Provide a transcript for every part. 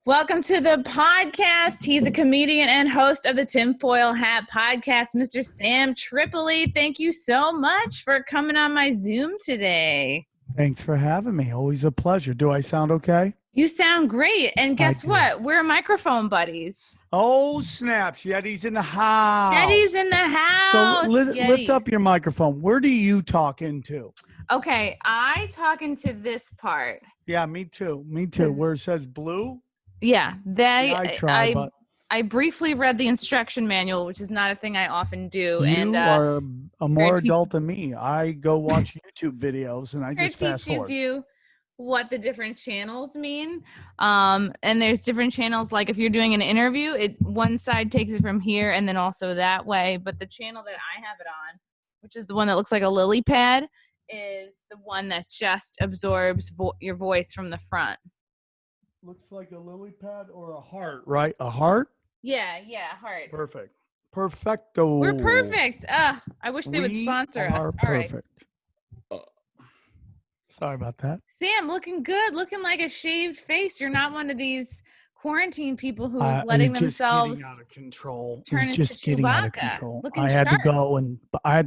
Welcome to the podcast. He's a comedian and host of the Tinfoil Hat podcast, Mr. Sam Tripoli. Thank you so much for coming on my Zoom today. Thanks for having me. Always a pleasure. Do I sound okay? You sound great. And guess what? We're microphone buddies. Oh, snaps. Yeti's in the house. Yeti's in the house. So lift up your microphone. Where do you talk into? Okay, I talk into this part. Yeah, me too. Me too. Where it says blue? Yeah, I briefly read the instruction manual, which is not a thing I often do. You are a more adult than me. I go watch YouTube videos and I just fast forward. It teaches you what the different channels mean. And there's different channels, like if you're doing an interview, one side takes it from here and then also that way. But the channel that I have it on, which is the one that looks like a lily pad, is the one that just absorbs your voice from the front. Looks like a lily pad or a heart, right? A heart? Yeah, heart. Perfect. Perfecto. We're perfect. I wish they would sponsor us. All perfect. Right. Sorry about that. Sam, looking good. Looking like a shaved face. You're not one of these quarantine people who's letting themselves getting out of control. Turn it's into just getting Chewbacca. Out of control. Looking I had sharp.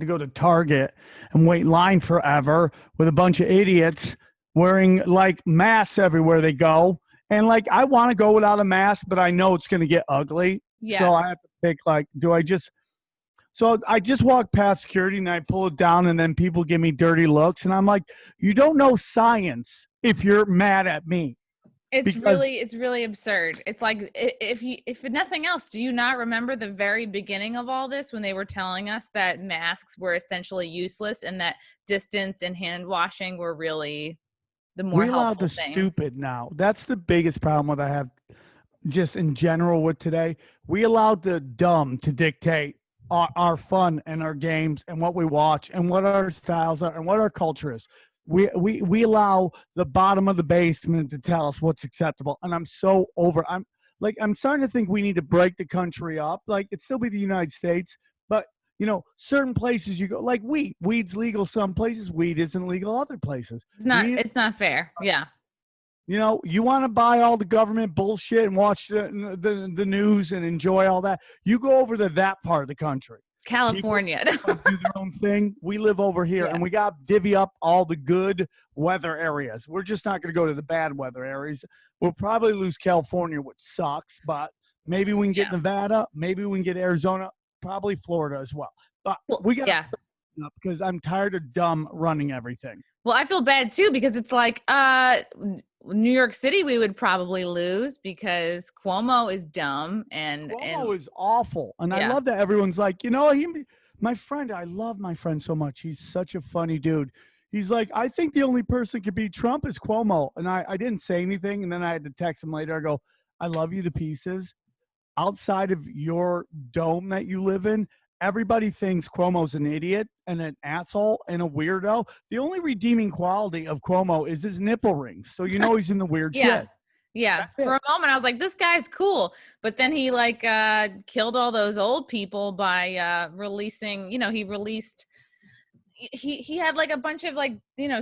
to go to Target and wait in line forever with a bunch of idiots wearing like masks everywhere they go. And like, I want to go without a mask, but I know it's going to get ugly. Yeah. So I have to pick like, so I just walk past security and I pull it down and then people give me dirty looks. And I'm like, you don't know science if you're mad at me. It's really absurd. It's like, if nothing else, do you not remember the very beginning of all this when they were telling us that masks were essentially useless and that distance and hand washing were really the more helpful allowed the things? Stupid now. That's the biggest problem that I have just in general with today. We allowed the dumb to dictate our fun and our games and what we watch and what our styles are and what our culture is. We allow the bottom of the basement to tell us what's acceptable. And I'm so over. I'm starting to think we need to break the country up. Like, it'd still be the United States, but you know, certain places you go, like weed's legal some places, weed isn't legal other places. It's not fair. Yeah. You know, you want to buy all the government bullshit and watch the news and enjoy all that. You go over to that part of the country. California. People do their own thing. We live over here, and we got to divvy up all the good weather areas. We're just not going to go to the bad weather areas. We'll probably lose California, which sucks, but maybe we can get Nevada. Maybe we can get Arizona. Probably Florida as well. But we got because I'm tired of dumb running everything. Well, I feel bad too because it's like New York City we would probably lose because Cuomo is dumb and Cuomo is awful. And I love that everyone's like, you know, my friend, I love my friend so much. He's such a funny dude. He's like, I think the only person could beat Trump is Cuomo. And I didn't say anything. And then I had to text him later. I go, I love you to pieces. Outside of your dome that you live in, everybody thinks Cuomo's an idiot and an asshole and a weirdo. The only redeeming quality of Cuomo is his nipple rings. So you know he's in the weird shit. Yeah. For a moment, I was like, this guy's cool. But then he killed all those old people by releasing, he released, he had like a bunch of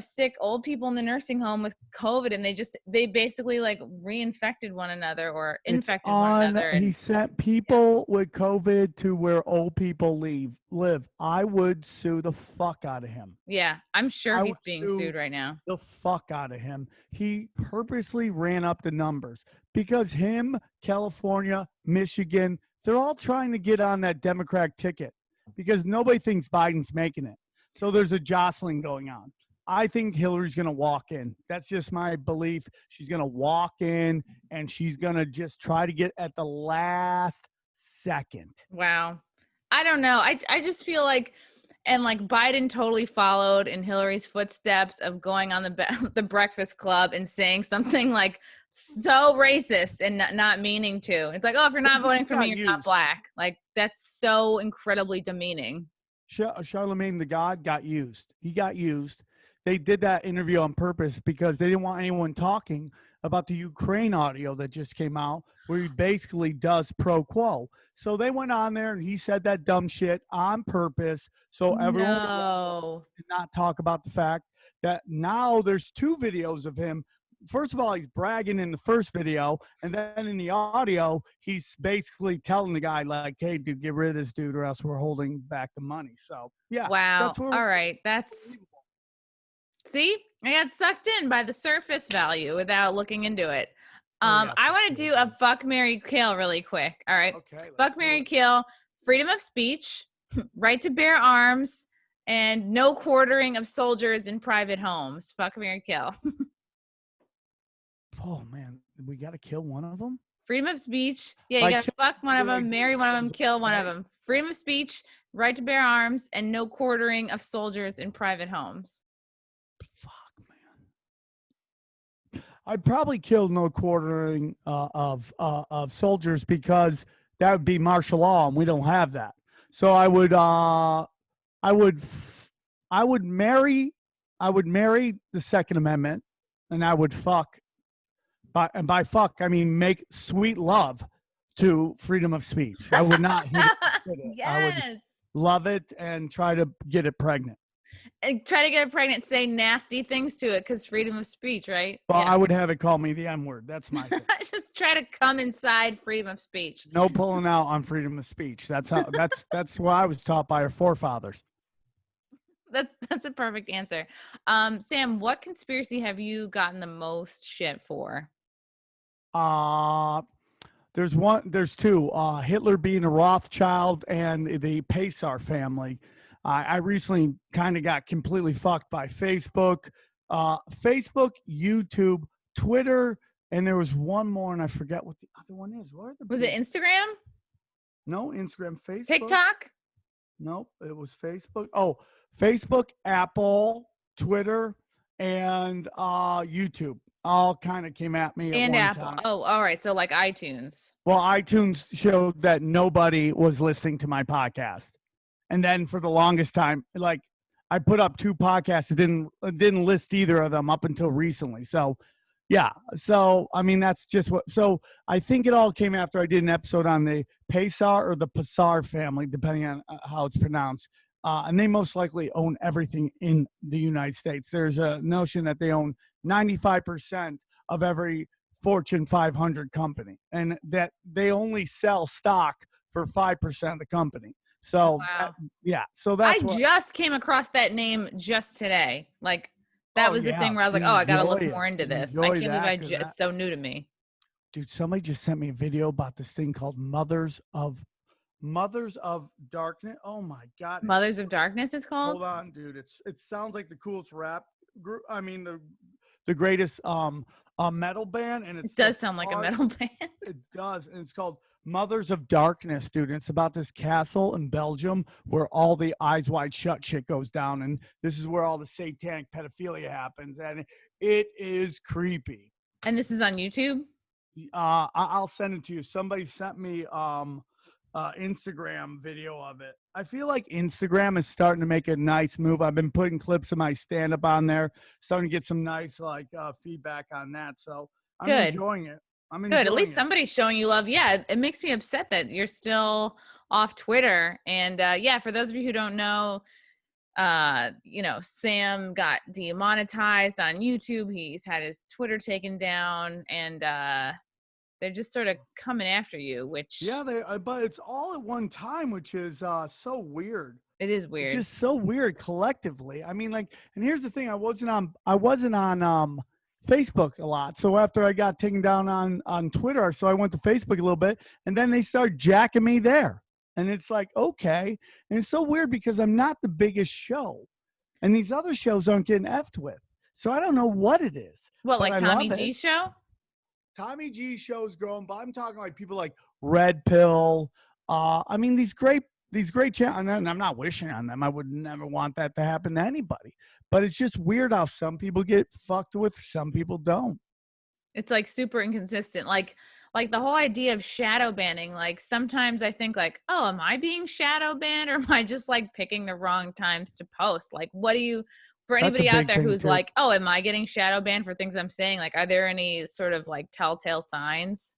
sick old people in the nursing home with COVID, and they basically like reinfected one another or infected one another. He sent people with COVID to where old people live. I would sue the fuck out of him. Yeah, I'm sure he's being sued right now. The fuck out of him. He purposely ran up the numbers because him, California, Michigan, they're all trying to get on that Democratic ticket because nobody thinks Biden's making it. So there's a jostling going on. I think Hillary's going to walk in. That's just my belief. She's going to walk in and she's going to just try to get at the last second. Wow. I don't know. I just feel like, and like Biden totally followed in Hillary's footsteps of going on the Breakfast Club and saying something like so racist and not meaning to. It's like, oh, if you're not voting for me, you're not black. Like, that's so incredibly demeaning. Charlemagne the God got used. He got used. They did that interview on purpose because they didn't want anyone talking about the Ukraine audio that just came out where he basically does pro quo. So they went on there and he said that dumb shit on purpose so everyone did not talk about the fact that now there's two videos of him first of all, he's bragging in the first video, and then in the audio, he's basically telling the guy like, "Hey, dude, get rid of this dude, or else we're holding back the money." So yeah, Wow. that's where. All right. That's see, I got sucked in by the surface value without looking into it. Yeah, I for want to sure. do a fuck, marry, kill really quick. All right. Okay, let's Fuck, do marry, it. kill, freedom of speech, right to bear arms, and no quartering of soldiers in private homes. Fuck, marry, kill. Oh man, we got to kill one of them. Freedom of speech. Yeah, you Like, gotta fuck one of like, them, marry one of them, kill one of right? them. Freedom of speech, right to bear arms, and no quartering of soldiers in private homes. Fuck, man. I'd probably kill no quartering of soldiers because that would be martial law, and we don't have that. So I would I would marry the Second Amendment, and I would fuck. And by fuck, I mean make sweet love to freedom of speech. I would not hit it. Yes. I would love it and try to get it pregnant. And try to get it pregnant, say nasty things to it because freedom of speech, right? Well, I would have it call me the N-word. That's my thing. Just try to come inside freedom of speech. No pulling out on freedom of speech. That's what I was taught by our forefathers. That's a perfect answer. Sam, what conspiracy have you gotten the most shit for? There's two. Hitler being a Rothschild and the Pesar family. I recently kind of got completely fucked by Facebook, YouTube, Twitter, and there was one more, and I forget what the other one is. Was it Instagram? No, Instagram, Facebook. TikTok? Nope, it was Facebook. Oh, Facebook, Apple, Twitter, and YouTube. All kind of came at me And at one Apple. time. Oh, all right. So like iTunes. Well, iTunes showed that nobody was listening to my podcast. And then for the longest time, like I put up 2 podcasts, it didn't list either of them up until recently. So yeah. So I mean that's just what so I think it all came after I did an episode on the Pesar or the Pesar family, depending on how it's pronounced. And they most likely own everything in the United States. There's a notion that they own 95% of every Fortune 500 company, and that they only sell stock for 5% of the company. So, wow. So that's I just came across that name just today. Like that was the thing where I was like, oh, I got to look more into this. I can't believe it's so new to me. Dude, somebody just sent me a video about this thing called Mothers of Darkness. Oh my God. Mothers of Darkness it's called? Hold on, dude. It sounds like the coolest rap group. I mean the greatest metal band, and it does sound like a metal band. It does, and it's called Mothers of Darkness, dude. And it's about this castle in Belgium where all the Eyes Wide Shut shit goes down, and this is where all the satanic pedophilia happens, and it is creepy. And this is on YouTube? I'll send it to you. Somebody sent me Instagram video of it. I feel like Instagram is starting to make a nice move. I've been putting clips of my stand-up on there, starting to get some nice feedback on that. So I'm enjoying it. Good. At least somebody's showing you love. Yeah, it makes me upset that you're still off Twitter. And yeah, for those of you who don't know, Sam got demonetized on YouTube. He's had his Twitter taken down, and they're just sort of coming after you, which but it's all at one time, which is so weird. It is weird. It's just so weird collectively. I mean, like, and here's the thing: I wasn't on Facebook a lot. So after I got taken down on Twitter, so I went to Facebook a little bit, and then they started jacking me there. And it's like, okay. And it's so weird because I'm not the biggest show, and these other shows aren't getting effed with. So I don't know what it is. What, like Tommy G's show? Tommy G show's growing, but I'm talking like people like Red Pill. I mean, these great channels, and I'm not wishing on them. I would never want that to happen to anybody. But it's just weird how some people get fucked with, some people don't. It's like super inconsistent. Like the whole idea of shadow banning. Like sometimes I think like, oh, am I being shadow banned, or am I just like picking the wrong times to post? Like, what do you? For anybody out there who's like, oh, am I getting shadow banned for things I'm saying? Like, are there any sort of like telltale signs?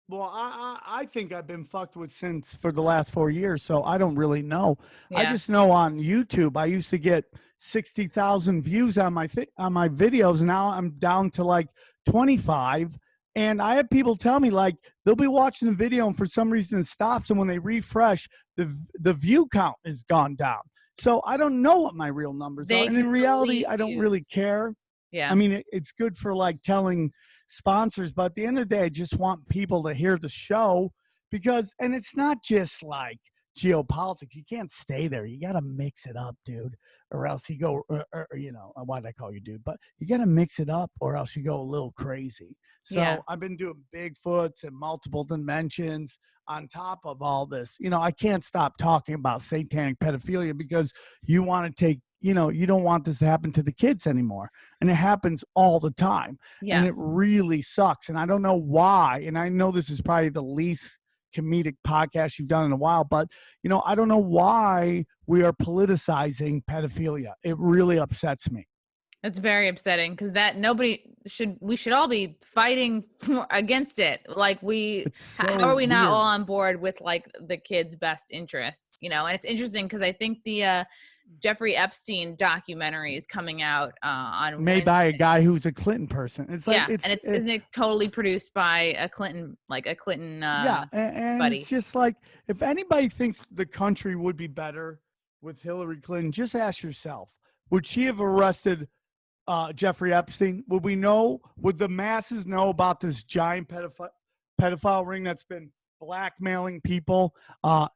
Well, I think I've been fucked with since for the last 4 years, so I don't really know. Yeah. I just know on YouTube, I used to get 60,000 views on my videos, and now I'm down to like 25. And I have people tell me, like, they'll be watching the video and for some reason it stops. And when they refresh, the view count has gone down. So I don't know what my real numbers are. And in reality, I don't really care. Yeah. I mean, it's good for like telling sponsors, but at the end of the day, I just want people to hear the show because, and it's not just like geopolitics. You can't stay there. You got to mix it up, dude, or else you go, you know, why'd I call you dude? But you got to mix it up or else you go a little crazy. So I've been doing Bigfoots and multiple dimensions on top of all this. You know, I can't stop talking about satanic pedophilia because you want to take, you know, you don't want this to happen to the kids anymore. And it happens all the time. Yeah. And it really sucks. And I don't know why. And I know this is probably the least comedic podcast you've done in a while, but, you know, I don't know why we are politicizing pedophilia. It really upsets me. That's very upsetting because we should all be fighting against it. Like how are we not all on board with like the kids' best interests, you know? And it's interesting because I think the Jeffrey Epstein documentary is coming out on made by a guy who's a Clinton person. It's like, isn't it totally produced by a Clinton, and buddy. It's just like, if anybody thinks the country would be better with Hillary Clinton, just ask yourself, would she have arrested Jeffrey Epstein? Would the masses know about this giant pedophile ring that's been blackmailing people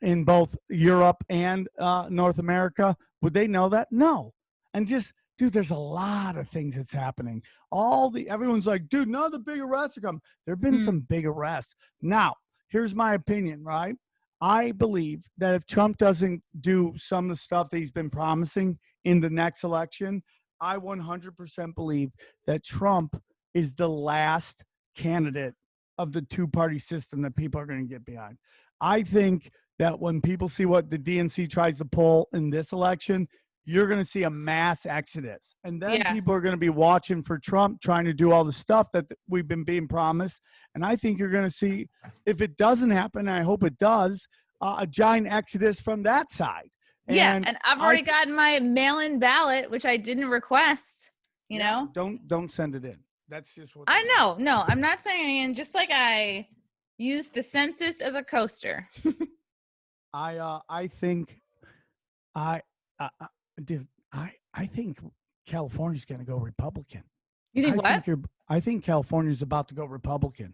in both Europe and North America? Would they know that? No. And just, dude, there's a lot of things that's happening. Everyone's like, dude, none of the big arrests are coming. There have been some big arrests. Now, here's my opinion, right? I believe that if Trump doesn't do some of the stuff that he's been promising in the next election, I 100% believe that Trump is the last candidate of the two-party system that people are going to get behind. I think that when people see what the DNC tries to pull in this election, you're going to see a mass exodus. And then people are going to be watching for Trump trying to do all the stuff that we've been being promised. And I think you're going to see, if it doesn't happen, and I hope it does, a giant exodus from that side. And I've already gotten my mail-in ballot, which I didn't request, you know? Don't send it in. That's just what I know. No, I'm not saying, and just like I used the census as a coaster. I think California's going to go Republican. You think I think California's about to go Republican.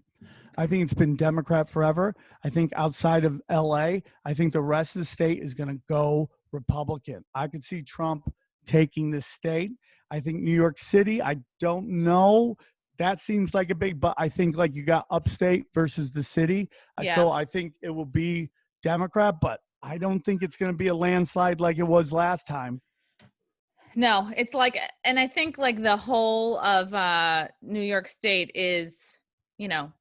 I think it's been Democrat forever. I think outside of LA, I think the rest of the state is going to go Republican. I could see Trump taking the state. I think New York City, I don't know. That seems like a big, but I think like you got upstate versus the city. So I think it will be Democrat, but I don't think it's going to be a landslide like it was last time. No, it's like, and I think like the whole of New York State is, you know,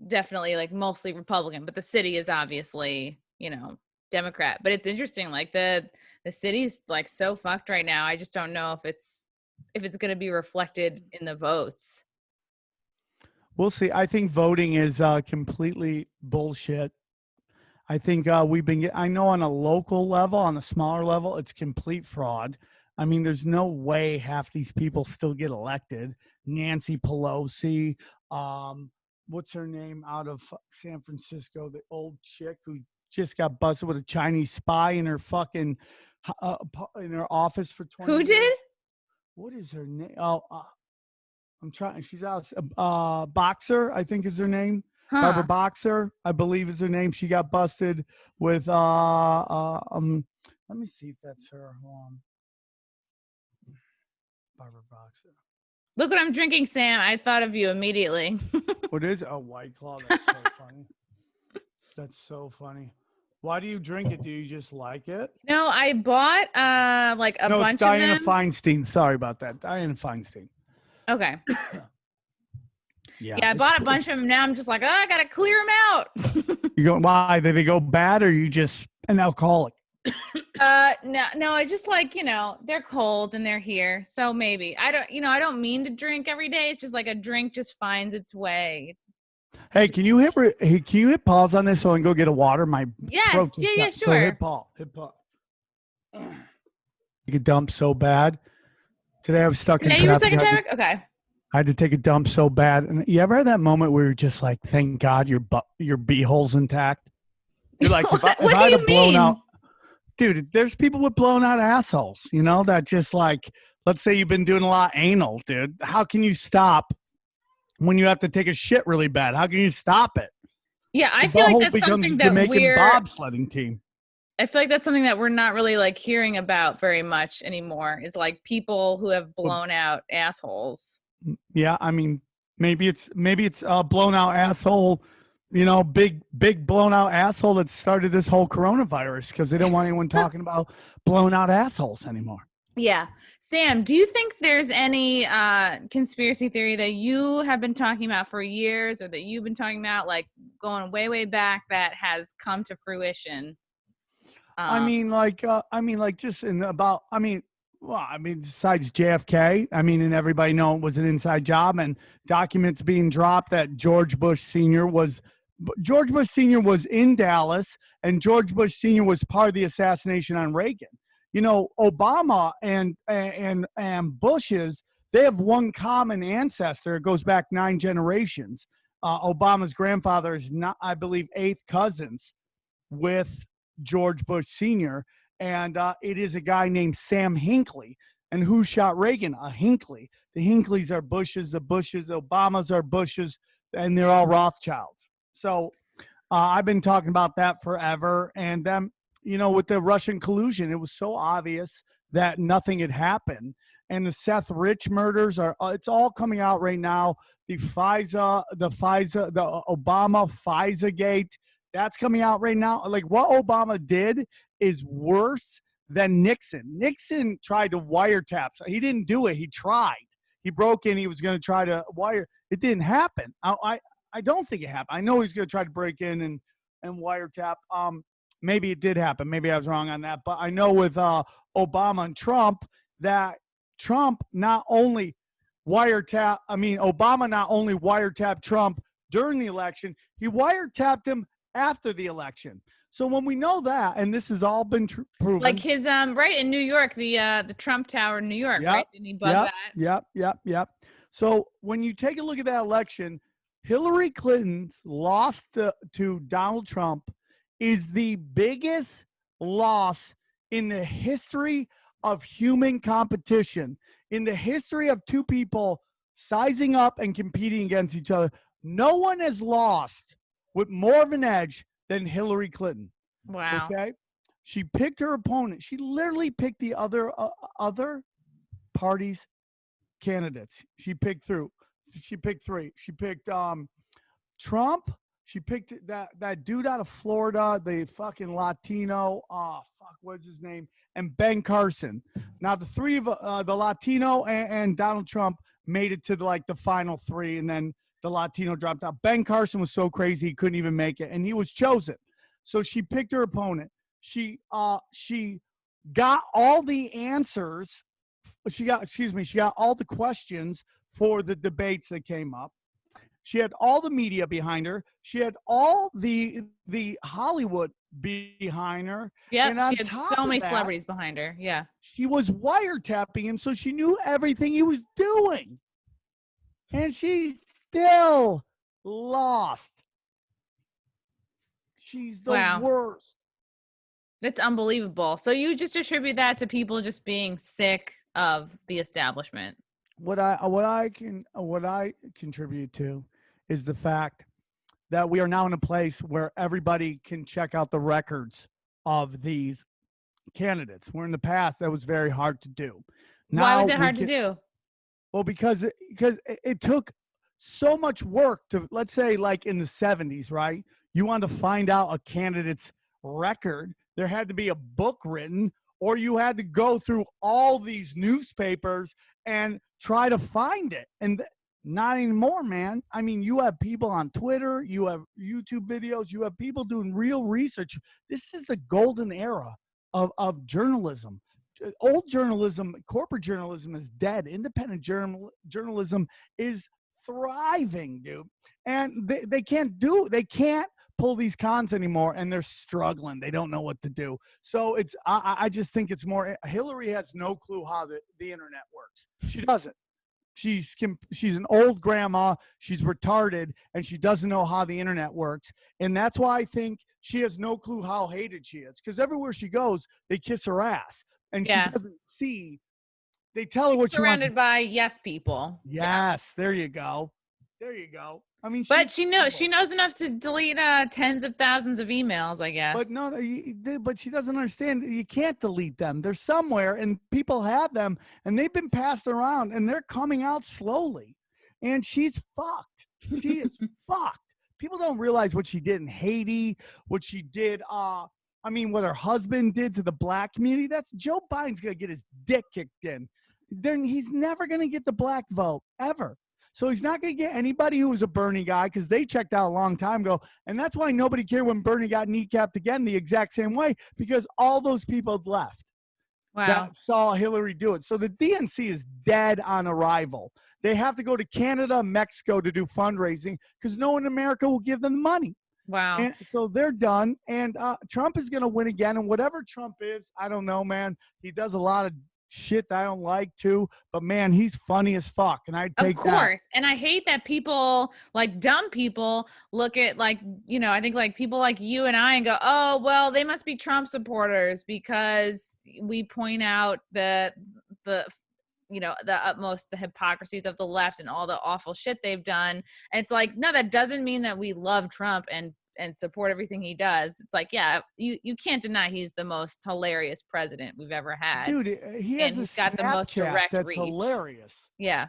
definitely like mostly Republican, but the city is obviously, you know, Democrat. But it's interesting, like the city's like so fucked right now. I just don't know if it's going to be reflected in the votes. We'll see. I think voting is completely bullshit. I think I know on a local level, on a smaller level, it's complete fraud. I mean, there's no way half these people still get elected. Nancy Pelosi, what's her name out of San Francisco, the old chick who just got busted with a Chinese spy in her fucking in her office for 20 Who years. did? What is her name? I'm trying. She's out. Boxer, I think is her name. Barbara Boxer, I believe is her name. She got busted with let me see if that's her. Hold on. Barbara Boxer. Look what I'm drinking, Sam. I thought of you immediately. What is it? A White Claw. That's so funny. That's so funny. Why do you drink it? Do you just like it? No, I bought like a bunch it's Diana of them. Feinstein. Sorry about that. Diana Feinstein. Okay. Yeah, I bought a bunch of them. Now I'm just like, I gotta clear them out. You go? Why? Did they go bad, or you just an alcoholic? No, I just like, you know, they're cold and they're here, so maybe I don't mean to drink every day. It's just like a drink just finds its way. Hey, can you hit pause on this so I can go get a water? My yes, yeah, sure. So hit pause. You could dump so bad. Today I was stuck in traffic. You were stuck in traffic? Okay. I had to take a dump so bad. And you ever had that moment where you're just like, thank God your beehole's intact? You're like, if What I do had a you blown out, mean? dude, there's people with blown out assholes, that just like, let's say you've been doing a lot of anal, dude. How can you stop when you have to take a shit really bad? How can you stop it? Yeah, I The feel like butthole that's becomes a something that Jamaican bobsledding team. I feel like that's something that we're not really like hearing about very much anymore, is like people who have blown out assholes. Yeah, I mean, maybe it's a blown out asshole, big blown out asshole that started this whole coronavirus because they don't want anyone talking about blown out assholes anymore. Yeah. Sam, do you think there's any conspiracy theory that you have been talking about for years, or that you've been talking about like going way, way back, that has come to fruition? Just in about, besides JFK, and everybody know it was an inside job, and documents being dropped that George Bush Sr. was in Dallas, and George Bush Sr. was part of the assassination on Reagan. Obama and Bush's, they have one common ancestor. It goes back 9 generations. Obama's grandfather is not, I believe, 8th cousins with George Bush Sr., and it is a guy named Sam Hinckley. And who shot Reagan? A Hinckley. The Hinkleys are Bushes, the Obamas are Bushes, and they're all Rothschilds. So I've been talking about that forever. And then, with the Russian collusion, it was so obvious that nothing had happened. And the Seth Rich murders it's all coming out right now. The Obama FISA gate, that's coming out right now. Like, what Obama did is worse than Nixon. Nixon tried to wiretap. He didn't do it. He tried. He broke in. He was going to try to wire. It didn't happen. I don't think it happened. I know he's going to try to break in and wiretap. Maybe it did happen. Maybe I was wrong on that. But I know with Obama and Trump that Trump not only Obama not only wiretapped Trump during the election, he wiretapped him after the election. So when we know that, and this has all been proven, like his right in New York, the Trump Tower in New York, right? Didn't he bug that? Yep. So when you take a look at that election, Hillary Clinton's loss to Donald Trump is the biggest loss in the history of human competition, in the history of two people sizing up and competing against each other. No one has lost with more of an edge than Hillary Clinton. Wow. Okay? She picked her opponent. She literally picked the other party's candidates. She picked 3. She picked Trump. She picked that dude out of Florida, the fucking Latino. What's his name? And Ben Carson. Now the 3 of the Latino and Donald Trump made it to the final 3, and then the Latino dropped out. Ben Carson was so crazy he couldn't even make it, and he was chosen. So she picked her opponent. She got all the answers. She got all the questions for the debates that came up. She had all the media behind her. She had all the Hollywood behind her. Yeah, and on she had top so of many that, celebrities behind her. Yeah. she was wiretapping him, so she knew everything he was doing. And she still lost. She's the worst. That's unbelievable. So you just attribute that to people just being sick of the establishment. What I contribute to is the fact that we are now in a place where everybody can check out the records of these candidates. Where in the past that was very hard to do. Now, why was it hard to do? Well, because it took so much work to, let's say, like in the 70s, right? You wanted to find out a candidate's record. There had to be a book written, or you had to go through all these newspapers and try to find it. And not anymore, man. I mean, you have people on Twitter, you have YouTube videos, you have people doing real research. This is the golden era of journalism. Old journalism, corporate journalism is dead. Independent journalism is thriving, dude. And they can't pull these cons anymore, and they're struggling. They don't know what to do. So I just think it's more, Hillary has no clue how the internet works. She doesn't. She's an old grandma. She's retarded, and she doesn't know how the internet works. And that's why I think she has no clue how hated she is. Because everywhere she goes, they kiss her ass, and she doesn't see. They tell her what she wants. Surrounded by yes people. Yes, there you go. There you go. I mean, but she knows enough to delete tens of thousands of emails, I guess. But no, but she doesn't understand. You can't delete them. They're somewhere, and people have them, and they've been passed around, and they're coming out slowly. And she's fucked. She is fucked. People don't realize what she did in Haiti, what she did. What her husband did to the black community. That's Joe Biden's gonna get his dick kicked in. Then he's never gonna get the black vote ever. So he's not going to get anybody who was a Bernie guy because they checked out a long time ago. And that's why nobody cared when Bernie got kneecapped again the exact same way, because all those people had left that saw Hillary do it. So the DNC is dead on arrival. They have to go to Canada, Mexico to do fundraising because no one in America will give them the money. Wow. And so they're done. And Trump is going to win again. And whatever Trump is, I don't know, man. He does a lot of shit that I don't like too, but man, he's funny as fuck, and I take that. Of course, and I hate that people, like dumb people, look at I think like people like you and I and go, oh well, they must be Trump supporters because we point out the hypocrisies of the left and all the awful shit they've done. And it's like, no, that doesn't mean that we love Trump and support everything he does. It's like, yeah, you can't deny he's the most hilarious president we've ever had. Dude, he's got the most direct reach. Hilarious. Yeah.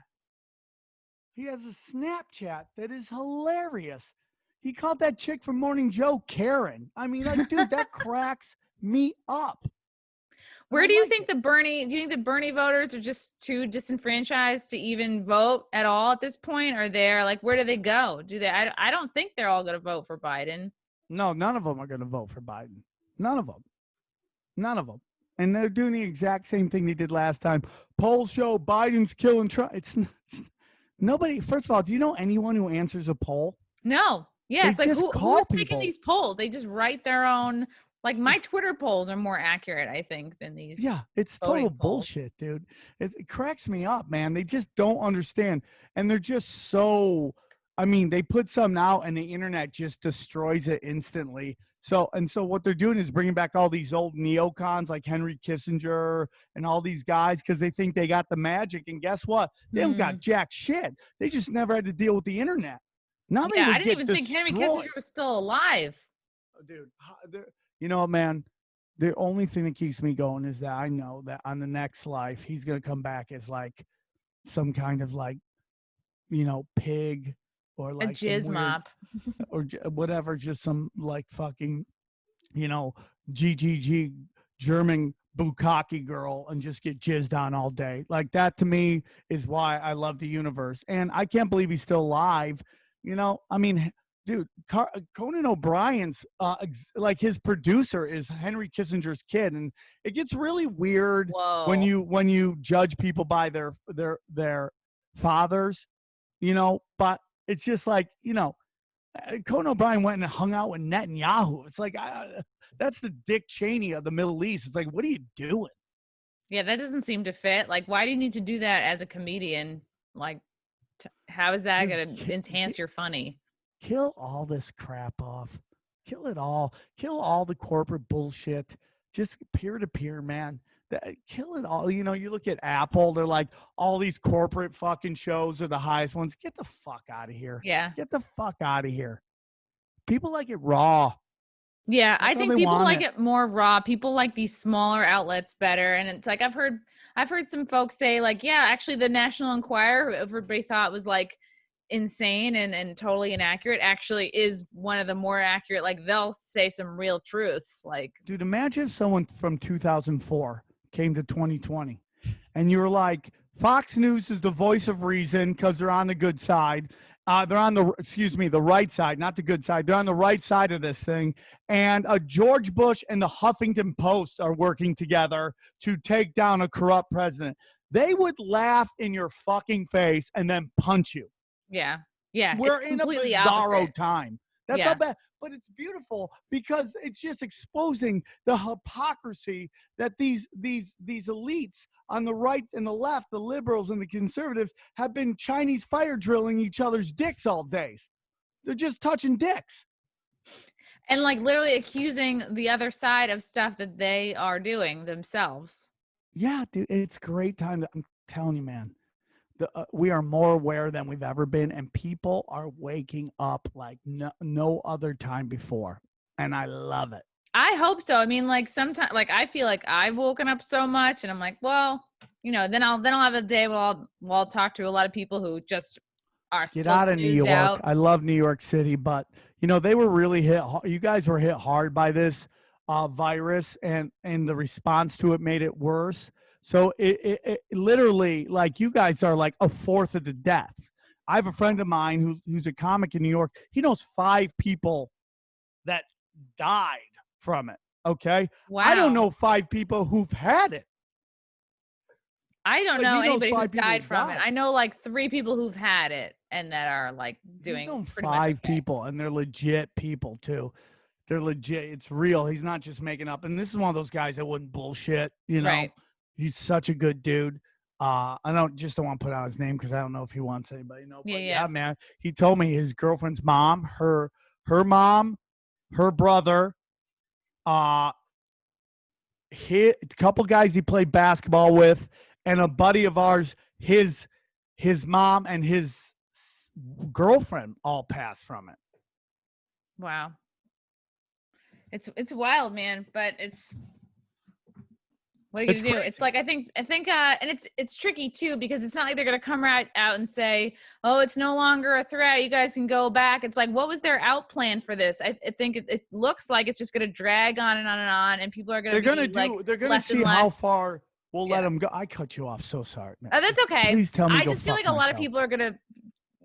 He has a Snapchat that is hilarious. He called that chick from Morning Joe Karen. I mean, like, dude, that cracks me up. Where do you think the Bernie voters are just too disenfranchised to even vote at all at this point? Or they're like, where do they go? I don't think they're all going to vote for Biden. No, none of them are going to vote for Biden. None of them. And they're doing the exact same thing they did last time. Polls show Biden's killing Trump. It's nobody. First of all, do you know anyone who answers a poll? No. Yeah. It's like, who's taking these polls? They just write their own. Like my Twitter polls are more accurate, I think, than these. Yeah, it's total bullshit, dude. It cracks me up, man. They just don't understand. And they're just so, they put something out and the internet just destroys it instantly. So what they're doing is bringing back all these old neocons like Henry Kissinger and all these guys because they think they got the magic. And guess what? They don't got jack shit. They just never had to deal with the internet. Now I didn't even think Henry Kissinger was still alive. Oh, dude. You know what, man? The only thing that keeps me going is that I know that on the next life, he's going to come back as like some kind of like, pig or like a jizz mop or whatever, just some like fucking, GGG German bukkake girl and just get jizzed on all day. Like that to me is why I love the universe. And I can't believe he's still alive. Dude, Conan O'Brien's like his producer is Henry Kissinger's kid, and it gets really weird when you judge people by their fathers, But it's just like Conan O'Brien went and hung out with Netanyahu. It's like that's the Dick Cheney of the Middle East. It's like, what are you doing? Yeah, that doesn't seem to fit. Like, why do you need to do that as a comedian? Like, how is that going to enhance your funny? Kill all this crap off. Kill it all. Kill all the corporate bullshit. Just peer-to-peer, man. Kill it all. You look at Apple. They're like, all these corporate fucking shows are the highest ones. Get the fuck out of here. Yeah. Get the fuck out of here. People like it raw. Yeah, I think people like it more raw. People like these smaller outlets better. And it's like, I've heard some folks say like, yeah, actually the National Enquirer, who everybody thought was like, insane and totally inaccurate, actually is one of the more accurate. Like they'll say some real truths. Like, dude, imagine someone from 2004 came to 2020 and you were like, Fox News is the voice of reason because they're on the good side. They're on the right side, not the good side. They're on the right side of this thing. And George Bush and the Huffington Post are working together to take down a corrupt president. They would laugh in your fucking face and then punch you. Yeah. Yeah. We're in a bizarro time. That's how bad. But it's beautiful because it's just exposing the hypocrisy that these elites on the right and the left, the liberals and the conservatives, have been Chinese fire drilling each other's dicks all days. They're just touching dicks. And like literally accusing the other side of stuff that they are doing themselves. Yeah, dude, it's a great time. I'm telling you, man. We are more aware than we've ever been, and people are waking up like no other time before, and I love it. I hope so. I mean, like sometimes, like I feel like I've woken up so much, and I'm like, well, then I'll have a day where I'll talk to a lot of people who just are Get still out of New snoozed York. out. I love New York City, but they were really hit. You guys were hit hard by this virus, and the response to it made it worse. So it literally, like, you guys are like a fourth of the death. I have a friend of mine who's a comic in New York. He knows 5 people that died from it. Okay. Wow. I don't know 5 people who've had it. I don't know anybody who's died from it. I know like 3 people who've had it and that are like doing pretty much 5 people, and they're legit people too. They're legit. It's real. He's not just making up. And this is one of those guys that wouldn't bullshit, Right. He's such a good dude. I don't want to put out his name because I don't know if he wants anybody to know. But yeah, man. He told me his girlfriend's mom, her mom, her brother, a couple guys he played basketball with, and a buddy of ours, his mom and his girlfriend all passed from it. Wow. It's wild, man, but it's what are you gonna do? It's like I think and it's tricky too, because it's not like they're gonna come right out and say, oh, it's no longer a threat, you guys can go back. It's like, what was their out plan for this? I think it looks like it's just gonna drag on and on and on, and people are gonna they're gonna see how far we'll let them go. I cut you off, so sorry, man. Oh, that's okay. Please tell me. I just feel like a lot of people are gonna,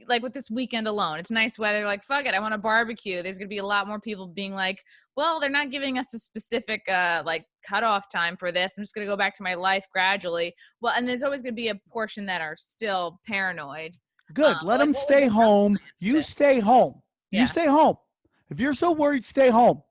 like, with this weekend alone, it's nice weather, like, fuck it, I want to barbecue. There's gonna be a lot more people being like, well, they're not giving us a specific like cutoff time for this, I'm just gonna go back to my life gradually. Well, and there's always gonna be a portion that are still paranoid. Good. Let them stay home. You stay home. You stay home. If you're so worried, stay home.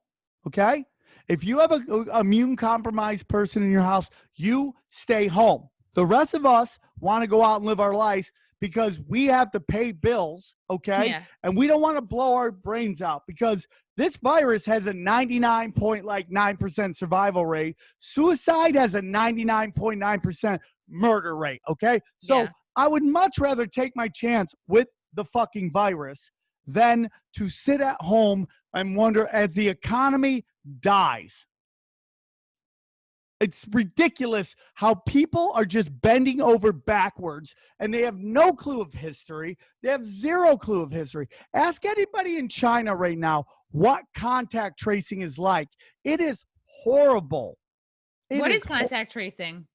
Okay? If you have a immune compromised person in your house, you stay home. The rest of us want to go out and live our lives because we have to pay bills, okay? Yeah. And we don't want to blow our brains out because this virus has a 99.9% survival rate. Suicide has a 99.9% murder rate, okay? So I would much rather take my chance with the fucking virus than to sit at home and wonder as the economy dies. It's ridiculous how people are just bending over backwards and they have no clue of history. They have zero clue of history. Ask anybody in China right now what contact tracing is like. It is horrible. What is contact tracing?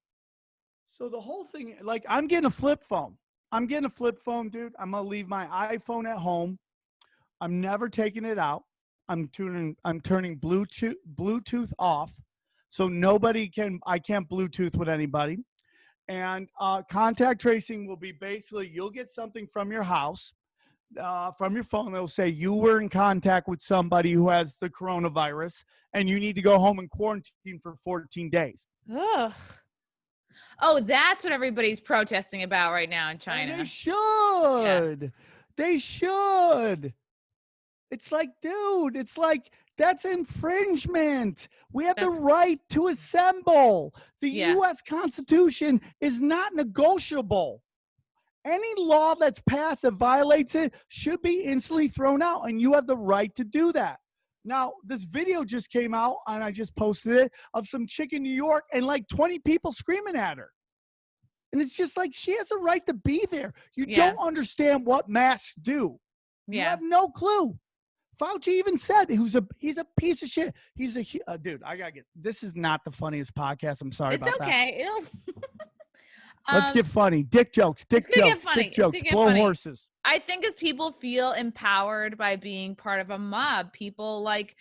So the whole thing, like, I'm getting a flip phone. Dude. I'm going to leave my iPhone at home. I'm never taking it out. I'm turning Bluetooth off. So I can't Bluetooth with anybody. And contact tracing will be basically, you'll get something from your house, from your phone. They'll say you were in contact with somebody who has the coronavirus and you need to go home and quarantine for 14 days. Ugh. Oh, that's what everybody's protesting about right now in China. And they should. Yeah. They should. It's like, dude, that's infringement. We have the right to assemble. The U.S. Constitution is not negotiable. Any law that's passed that violates it should be instantly thrown out, and you have the right to do that. Now, this video just came out, and I just posted it, of some chick in New York and like 20 people screaming at her. And it's just like, she has a right to be there. You don't understand what masks do. You have no clue. Fauci even said he's a piece of shit. He's a dude. I gotta get. This is not the funniest podcast. I'm sorry about that. It's okay. Let's get funny. Dick jokes. Dick jokes. Blow horses. I think as people feel empowered by being part of a mob, people like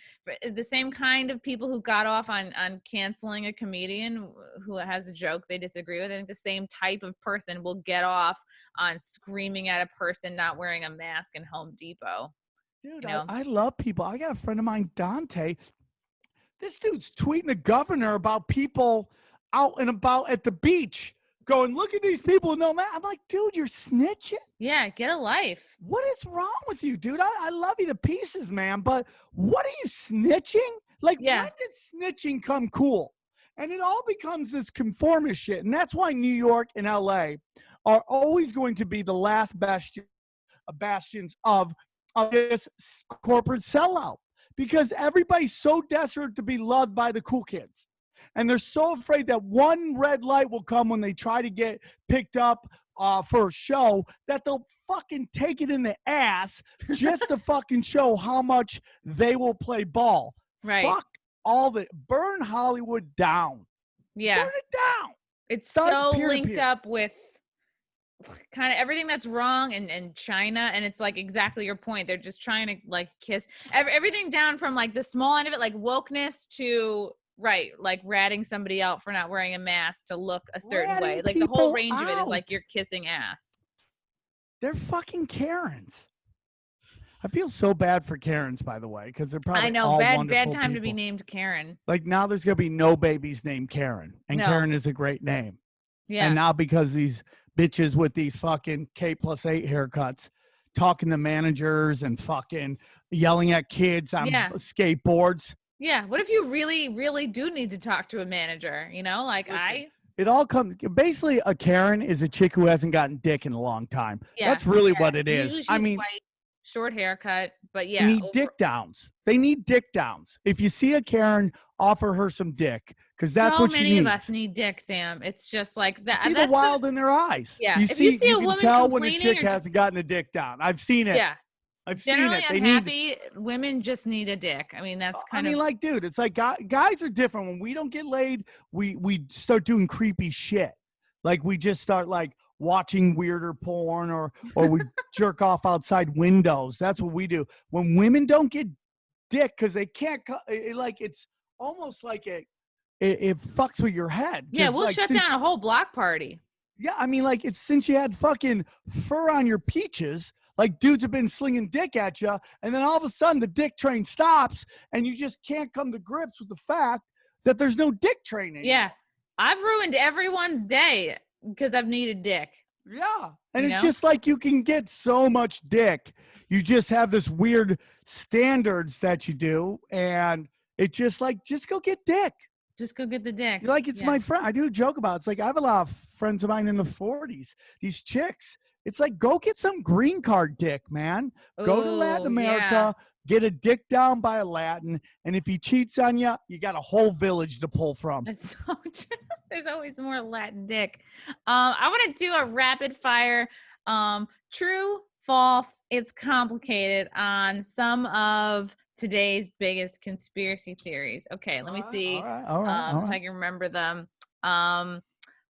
the same kind of people who got off on canceling a comedian who has a joke they disagree with. I think the same type of person will get off on screaming at a person not wearing a mask in Home Depot. Dude, You know? I love people. I got a friend of mine, Dante. This dude's tweeting the governor about people out and about at the beach going, look at these people. No, man. I'm like, dude, you're snitching? Yeah, get a life. What is wrong with you, dude? I love you to pieces, man. But what are you snitching? Like, Yeah. when did snitching come cool? And it all becomes this conformist shit. And that's why New York and LA are always going to be the last bastions of this corporate sellout, because everybody's so desperate to be loved by the cool kids. And they're so afraid that one red light will come when they try to get picked up for a show, that they'll fucking take it in the ass just to fucking show how much they will play ball. Right. Fuck all the, burn Hollywood down. Yeah. Burn it down. It's Start so period, linked up with kind of everything that's wrong in China, and it's like exactly your point. They're just trying to like kiss everything down from like the small end of it, like wokeness, to right, like ratting somebody out for not wearing a mask to look a certain way. Like the whole range of it is like you're kissing ass. They're fucking Karens. I feel so bad for Karens, by the way, because they're probably I know, all bad wonderful time to be people. named Karen. Like now there's going to be no babies named Karen, and No. Karen is a great name. Yeah. And now because these bitches with these fucking K+8 haircuts talking to managers and fucking yelling at kids on skateboards. Yeah. What if you really, really do need to talk to a manager? You know, like Listen, it all comes, basically a Karen is a chick who hasn't gotten dick in a long time. Yeah. That's really what it is. Usually she's I mean, white, short haircut, but they need dick downs. They need dick downs. If you see a Karen, offer her some dick, because that's what she needs. So many of us need dick, Sam. It's just like that. See the wild in their eyes. Yeah. You if you see a can woman tell when a chick hasn't gotten a dick down. I've seen it. Yeah. I've Generally seen it. They unhappy women just need a dick. I mean, that's kind of like, dude, it's like guys are different. When we don't get laid, we start doing creepy shit. Like we just start like watching weirder porn, or we jerk off outside windows. That's what we do. When women don't get dick because they can't, like it's almost like it fucks with your head. Yeah, we'll like, shut down a whole block party. Yeah, I mean, like, it's since you had fucking fur on your peaches, like dudes have been slinging dick at you, and then all of a sudden the dick train stops, and you just can't come to grips with the fact that there's no dick train anymore. Yeah, I've ruined everyone's day because I've needed dick. Yeah, and it's just like you can get so much dick. You just have this weird standards that you do, and it's just like, just go get dick. Just go get the dick. Like, it's my friend. I do a joke about it. It's like, I have a lot of friends of mine in the 40s. These chicks. It's like, go get some green card dick, man. Go to Latin America, get a dick down by a Latin, and if he cheats on you, you got a whole village to pull from. That's so true. There's always more Latin dick. I want to do a rapid fire true, false, it's complicated on some of today's biggest conspiracy theories. Okay, let me see if I can remember them.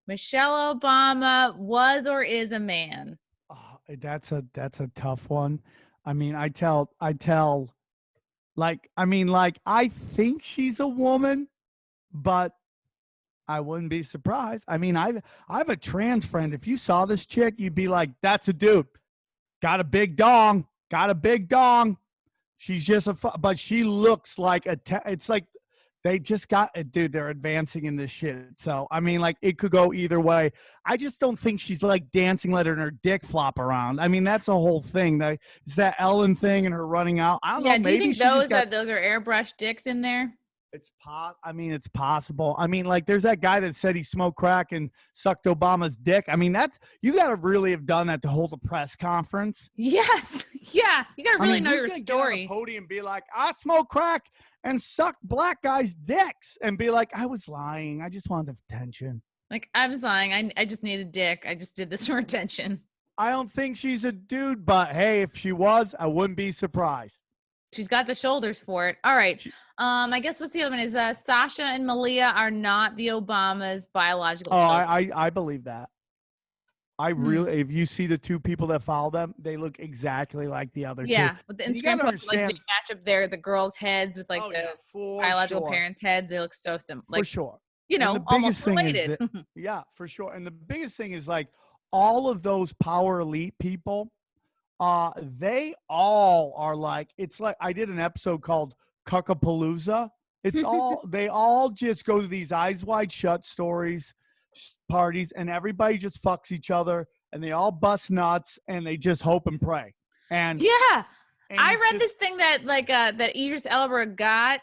Michelle Obama was or is a man. Oh, that's a tough one. I mean, I think she's a woman, but I wouldn't be surprised. I mean, I have a trans friend. If you saw this chick, you'd be like, that's a dude. Got a big dong. She's just but she looks like it's like they just got a dude. They're advancing in this shit. So, I mean, like, it could go either way. I just don't think she's like dancing, letting her dick flop around. I mean, that's a whole thing. It's that Ellen thing and her running out. I don't know. Do maybe you think those are airbrushed dicks in there? It's possible. I mean, like, there's that guy that said he smoked crack and sucked Obama's dick. I mean, you got to really have done that to hold a press conference. Yes. Yeah. You got to really know your story. Get on a podium and be like, I smoke crack and suck black guys' dicks, and be like, I was lying. I just wanted attention. Like, I was lying. I just needed dick. I just did this for attention. I don't think she's a dude, but hey, if she was, I wouldn't be surprised. She's got the shoulders for it. All right. I guess what's the other one is Sasha and Malia are not the Obama's biological children. I believe that. I really, if you see the two people that follow them, they look exactly like the other two. Yeah, but the Instagram posts like they match up the girls' heads with like the biological parents' heads. They look so similar. Like, for sure. Almost related. Yeah, for sure. And the biggest thing is like all of those power elite people They all are like, it's like I did an episode called Cuckapalooza. It's all they all just go to these eyes wide shut parties, and everybody just fucks each other, and they all bust nuts, and they just hope and pray. And yeah, I read just, this thing that like that Idris Elba got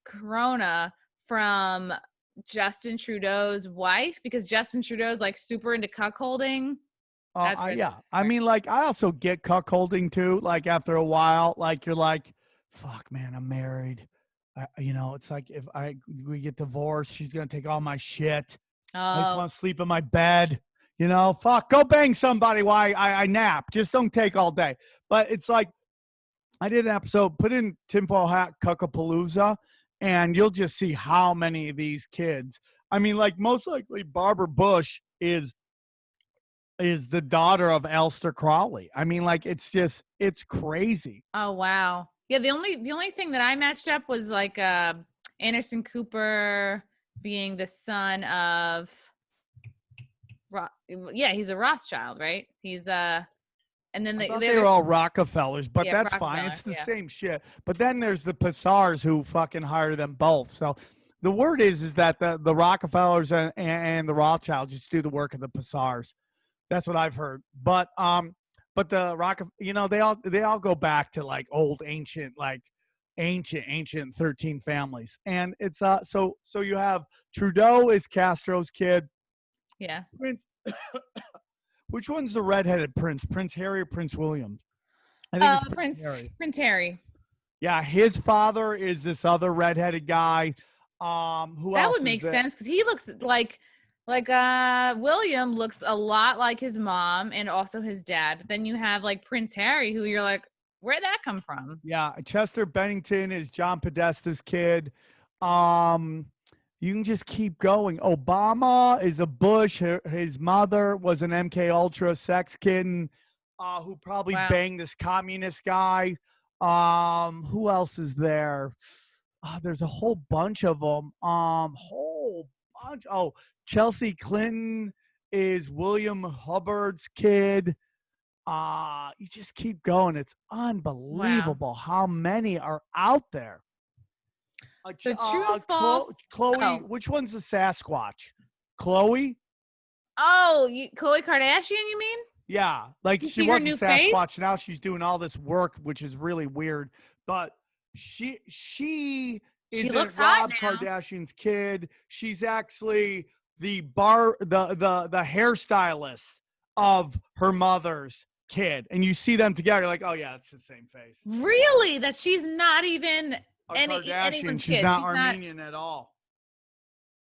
corona from Justin Trudeau's wife because Justin Trudeau's like super into cuckolding. yeah. I mean, like, I also get cuckolding too. Like, after a while, like, you're like, fuck, man, I'm married. You know, it's like if we get divorced, she's gonna take all my shit. I just want to sleep in my bed. You know, fuck, go bang somebody while I nap. Just don't take all day. But it's like, I did an episode, put in Tinfoil Hat Cuckapalooza, and you'll just see how many of these kids. I mean, like, most likely Barbara Bush is the daughter of Aleister Crowley. I mean, like, it's crazy. Oh wow. Yeah, the only thing that I matched up was like Anderson Cooper being the son of he's a Rothschild, right? He's and then they were all Rockefellers, but yeah, that's fine. It's the same shit. But then there's the Pissars who fucking hire them both. So the word is that the Rockefellers and the Rothschilds just do the work of the Pissars. That's what I've heard. But the you know, they all go back to like old ancient 13 families. And it's so you have Trudeau is Castro's kid. Yeah. Which one's the redheaded prince? Prince Harry or Prince William? I think it's Prince Harry. Prince Harry. Yeah, his father is this other redheaded guy. Who that else would make sense because he looks like William looks a lot like his mom and also his dad. But then you have like Prince Harry, who you're like, where'd that come from? Yeah, Chester Bennington is John Podesta's kid. You can just keep going. Obama is a Bush. His mother was an MK Ultra sex kitten who probably banged this communist guy. Who else is there? There's a whole bunch of them. Whole bunch. Oh, Chelsea Clinton is William Hubbard's kid. You just keep going. It's unbelievable how many are out there. So true or false? Chloe, which one's the Sasquatch? Chloe? Oh, Khloe Kardashian, you mean? Yeah, like she was a Sasquatch. Face? Now she's doing all this work, which is really weird. But she is Rob Kardashian's kid. She's actually the hairstylist of her mother's kid, and you see them together. You're like, oh yeah, it's the same face. Really? That she's not even anyone's kid. She's not Armenian at all.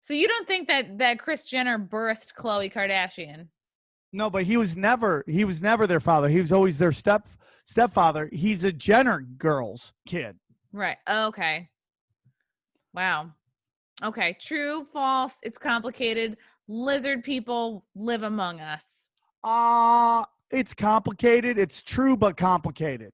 So you don't think that Kris Jenner birthed Khloe Kardashian? No, but he was never their father. He was always their stepfather. He's a Jenner girl's kid. Right. Okay. Wow. Okay. True, false. It's complicated. Lizard people live among us. It's complicated. It's true, but complicated.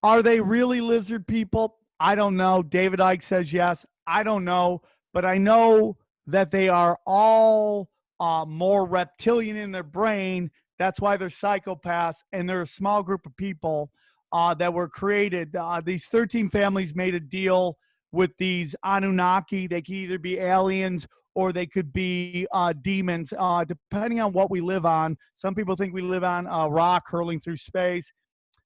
Are they really lizard people? I don't know. David Icke says yes. I don't know, but I know that they are all more reptilian in their brain. That's why they're psychopaths, and they're a small group of people that were created. These 13 families made a deal with these Anunnaki. They could either be aliens or they could be demons, depending on what we live on. Some people think we live on a rock hurling through space.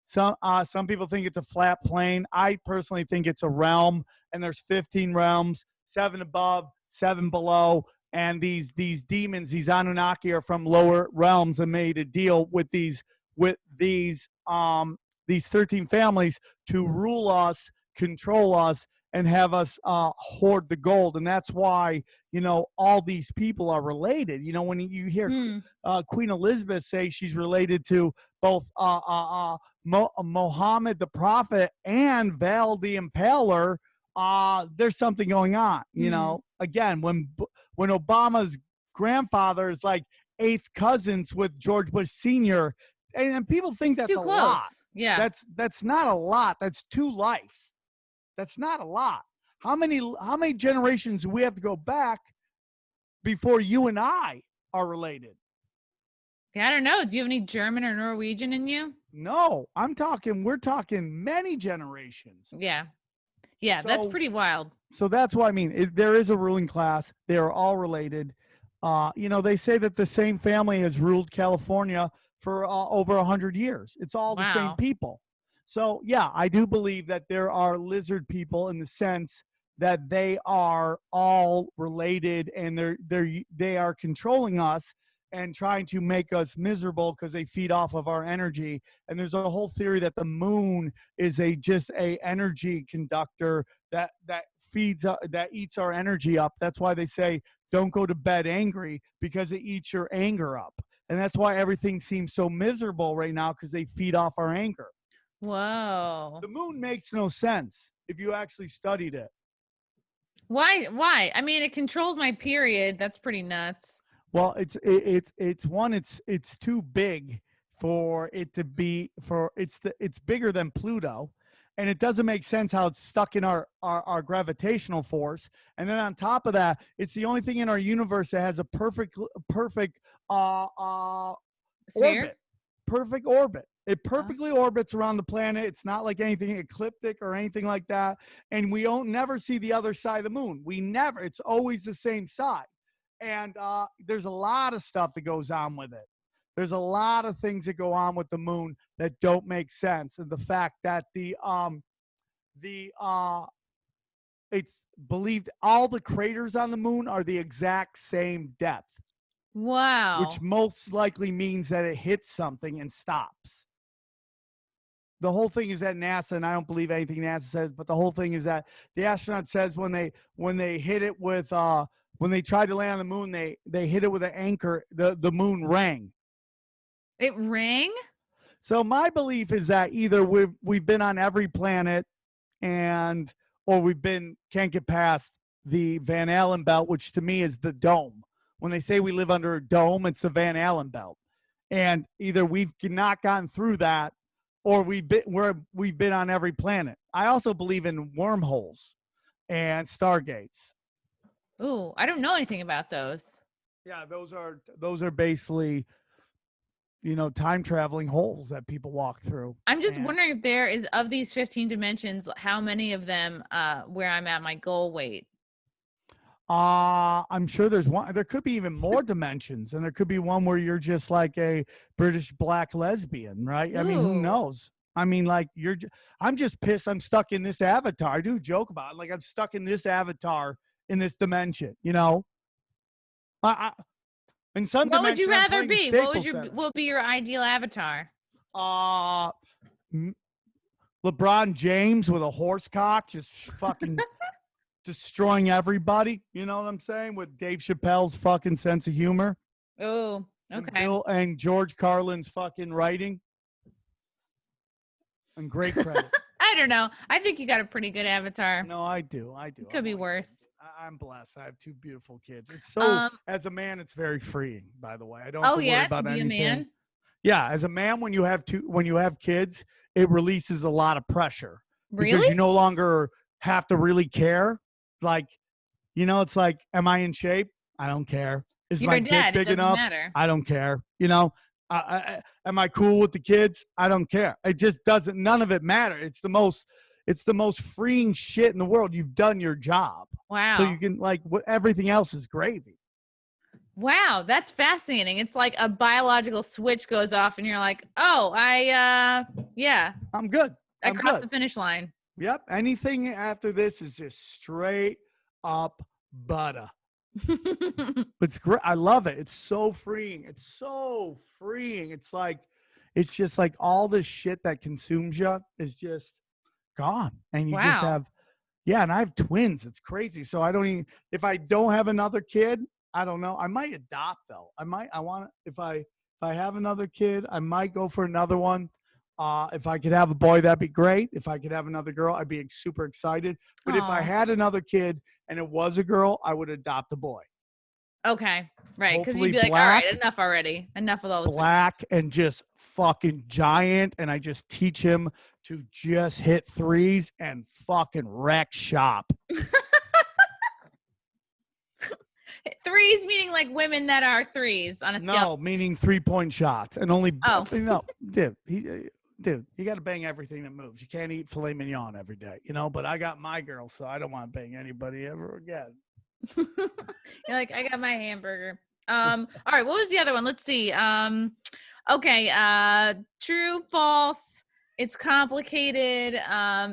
Some people think it's a flat plane. I personally think it's a realm, and there's 15 realms, 7 above, 7 below. And these demons, these Anunnaki, are from lower realms and made a deal with these 13 families to rule us, control us, and have us hoard the gold. And that's why, you know, all these people are related. You know, when you hear Queen Elizabeth say she's related to both Mohammed the Prophet and Val the Impaler, there's something going on. You know, again, when Obama's grandfather is like 8th cousins with George Bush Sr., and people think that's a lot. Yeah, that's not a lot. That's 2 lives. That's not a lot. How many generations do we have to go back before you and I are related? Yeah, I don't know. Do you have any German or Norwegian in you? No, we're talking many generations. Yeah. Yeah, that's pretty wild. So that's what I mean. There is a ruling class. They are all related. They say that the same family has ruled California for over 100 years. It's all the same Wow. people. So, yeah, I do believe that there are lizard people in the sense that they are all related and they are controlling us and trying to make us miserable because they feed off of our energy. And there's a whole theory that the moon is just a energy conductor that feeds that eats our energy up. That's why they say don't go to bed angry, because it eats your anger up. And that's why everything seems so miserable right now, because they feed off our anger. Whoa. The moon makes no sense if you actually studied it. Why? I mean, it controls my period. That's pretty nuts. Well, it's too big for it to be it's bigger than Pluto, and it doesn't make sense how it's stuck in our gravitational force. And then on top of that, it's the only thing in our universe that has a perfect Sphere? orbit. Perfect orbit. It perfectly orbits around the planet. It's not like anything ecliptic or anything like that. And we don't never see the other side of the moon. It's always the same side. And there's a lot of stuff that goes on with it. There's a lot of things that go on with the moon that don't make sense. And the fact that it's believed all the craters on the moon are the exact same depth. Wow. Which most likely means that it hits something and stops. The whole thing is that NASA, and I don't believe anything NASA says, but the whole thing is that the astronaut says when they hit it with when they tried to land on the moon, they hit it with an anchor, the moon rang. It rang? So my belief is that either we've been on every planet or can't get past the Van Allen belt, which to me is the dome. When they say we live under a dome, it's the Van Allen belt. And either we've not gotten through that, or we've been on every planet. I also believe in wormholes and stargates. Ooh, I don't know anything about those. Yeah, those are basically, time traveling holes that people walk through. I'm just wondering if there is, of these 15 dimensions, how many of them where I'm at my goal weight. I'm sure there's one. There could be even more dimensions, and there could be one where you're just like a British black lesbian, right? Ooh. I mean, who knows? I mean, like I'm just pissed. I'm stuck in this avatar. I do joke about it. Like I'm stuck in this avatar in this dimension. In some what would you rather be? What would be your ideal avatar? LeBron James with a horse cock, just fucking. Destroying everybody, you know what I'm saying? With Dave Chappelle's fucking sense of humor. Oh, okay. And George Carlin's fucking writing. And great credit. I don't know. I think you got a pretty good avatar. No, I do. It could be worse. I'm blessed. I have 2 beautiful kids. It's so, as a man, it's very freeing, by the way. I don't have to worry about anything. A man? Yeah, as a man, when you have kids, it releases a lot of pressure. Really? Because you no longer have to really care. Like, it's like, am I in shape? I don't care. Is my dick big enough? Matter. I don't care. Am I cool with the kids? I don't care. It just doesn't. None of it matter. It's the most freeing shit in the world. You've done your job. Wow. So you can everything else is gravy. Wow, that's fascinating. It's like a biological switch goes off, and you're like, oh, I'm good. I crossed the finish line. Yep. Anything after this is just straight up butter. It's great. I love it. It's so freeing. It's just like all this shit that consumes you is just gone. And you just have, and I have twins. It's crazy. So if I don't have another kid, I don't know. I might adopt though. If I have another kid, I might go for another one. If I could have a boy, that'd be great. If I could have another girl, I'd be super excited. But if I had another kid and it was a girl, I would adopt a boy. Okay. Right. Because you'd be like, all right, enough already. Enough with all this. Black and just fucking giant. And I just teach him to just hit threes and fucking wreck shop. Threes meaning like women that are threes on a scale? No, meaning 3-point shots. And only, dude, dude, you got to bang everything that moves. You can't eat filet mignon every day, you know. But I got my girl, so I don't want to bang anybody ever again. You're like, I got my hamburger. All right, what was the other one? Let's see. Okay, true, false. It's complicated.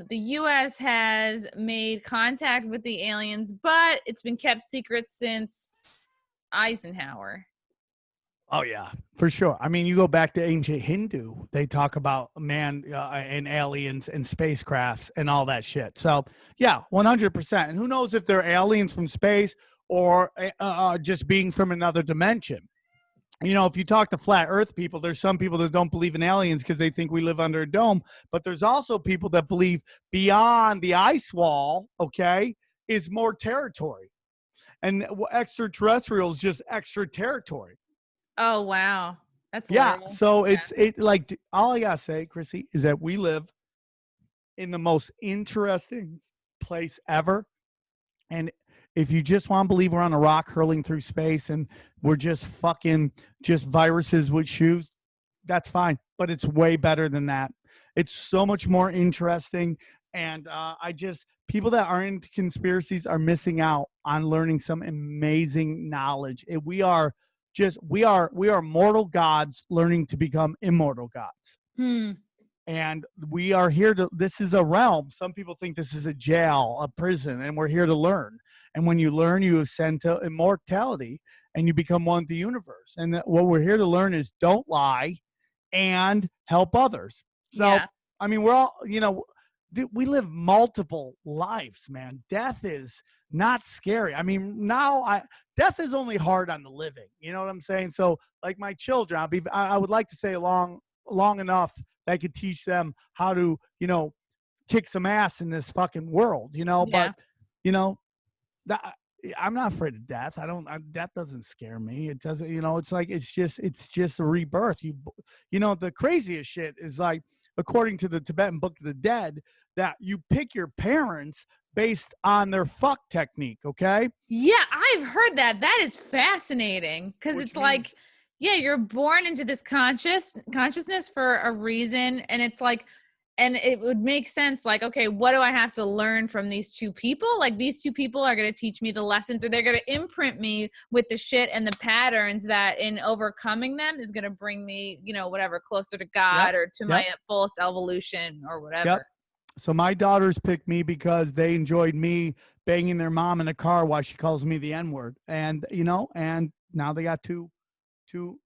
The US has made contact with the aliens, but it's been kept secret since Eisenhower. Oh yeah, for sure. I mean, you go back to ancient Hindu, they talk about man and aliens and spacecrafts and all that shit. So yeah, 100%. And who knows if they're aliens from space or just beings from another dimension. You know, if you talk to flat earth people, there's some people that don't believe in aliens because they think we live under a dome. But there's also people that believe beyond the ice wall, okay, is more territory. And extraterrestrials just extra territory. Oh wow, that's Yeah. literal. So it's like all I gotta say, Chrissy, is that we live in the most interesting place ever. And if you just want to believe we're on a rock hurling through space and we're just fucking just viruses with shoes, that's fine. But it's way better than that. It's so much more interesting. And people that are into conspiracies are missing out on learning some amazing knowledge. We are mortal gods learning to become immortal gods. And we are here this is a realm. Some people think this is a jail, a prison, and we're here to learn. And when you learn, you ascend to immortality and you become one with the universe. And what we're here to learn is don't lie and help others. So, yeah. I mean, we're all, we live multiple lives, man. Death is not scary. I mean, death is only hard on the living. You know what I'm saying? So like my children, I would like to say long enough that I could teach them how to, kick some ass in this fucking world, yeah. But, I'm not afraid of death. Death doesn't scare me. It doesn't, it's like, it's just a rebirth. The craziest shit is like, according to the Tibetan Book of the Dead, that you pick your parents based on their fuck technique. Okay. Yeah. I've heard that. That is fascinating. Cause it's like, yeah, you're born into this consciousness for a reason. And it's like, and it would make sense, like, okay, what do I have to learn from these two people? Like, these two people are going to teach me the lessons, or they're going to imprint me with the shit and the patterns that in overcoming them is going to bring me, whatever, closer to God or to my fullest evolution or whatever. Yep. So my daughters picked me because they enjoyed me banging their mom in the car while she calls me the N-word. And, and now they got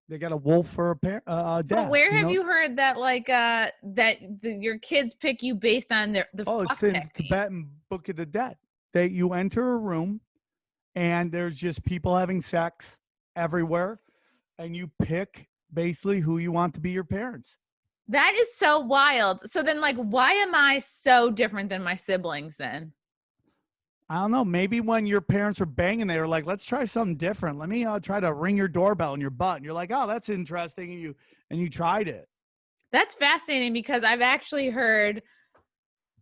they got a wolf for a dad. But where have you heard that, like, your kids pick you based on the it's in the Tibetan Book of the Dead. You enter a room and there's just people having sex everywhere, and you pick basically who you want to be your parents. That is so wild. So then, like, why am I so different than my siblings then? I don't know. Maybe when your parents were banging, they were like, let's try something different. Let me try to ring your doorbell in your butt. And you're like, oh, that's interesting. And you tried it. That's fascinating because I've actually heard,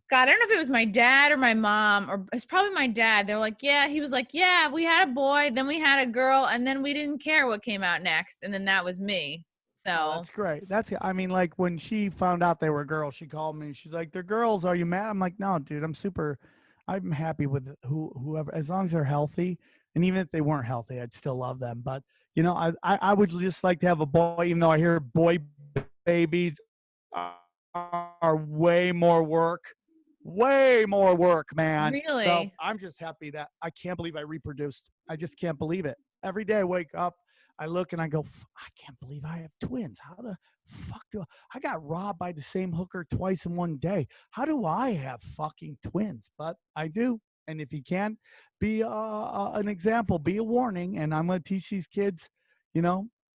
God, I don't know if it was my dad or my mom, or it's probably my dad. They're like, yeah, he was like, yeah, we had a boy, then we had a girl, and then we didn't care what came out next. And then that was me. So that's great. I mean, like when she found out they were girls, she called me. She's like, they're girls. Are you mad? I'm like, no, dude, I'm happy with whoever, as long as they're healthy. And even if they weren't healthy, I'd still love them. But, I would just like to have a boy, even though I hear boy babies are way more work, man. Really? So I'm just happy that I can't believe I reproduced. I just can't believe it. Every day I wake up, I look and I go, I can't believe I have twins. How the fuck I got robbed by the same hooker twice in one day. How do I have fucking twins? But I do. And if you can't be an example, be a warning. And I'm going to teach these kids,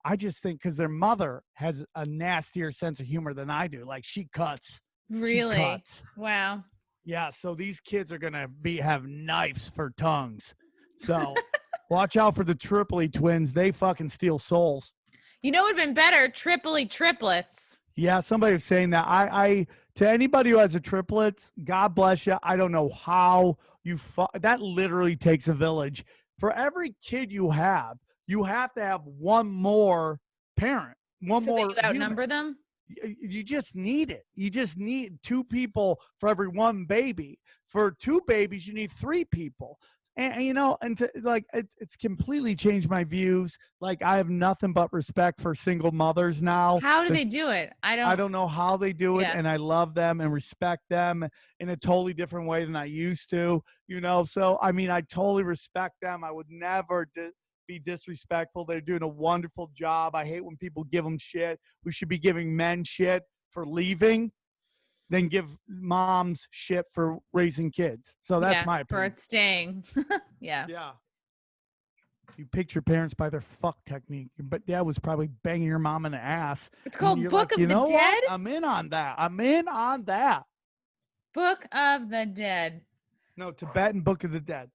I just think because their mother has a nastier sense of humor than I do. Like she cuts. Really? She cuts. Wow. Yeah. So these kids are going to have knives for tongues. So watch out for the Tripoli twins. They fucking steal souls. It would have been better, Tripoli triplets. Yeah, somebody was saying that. I to anybody who has a triplets, God bless you. I don't know how that literally takes a village. For every kid you have to have one more parent. So that you outnumber them? You just need it. You just need 2 people for every 1 baby. For 2 babies, you need 3 people. And you know, and it's completely changed my views. Like, I have nothing but respect for single mothers now. How do they do it? I don't know how they do it, Yeah. and I love them and respect them in a totally different way than I used to, you know? So, I mean, I totally respect them. I would never be disrespectful. They're doing a wonderful job. I hate when people give them shit. We should be giving men shit for leaving than give moms shit for raising kids. So that's my opinion. For it staying. Yeah. Yeah. You picked your parents by their fuck technique, but dad was probably banging your mom in the ass. It's called Book of the Dead. What? I'm in on that. Book of the Dead. No, Tibetan Book of the Dead.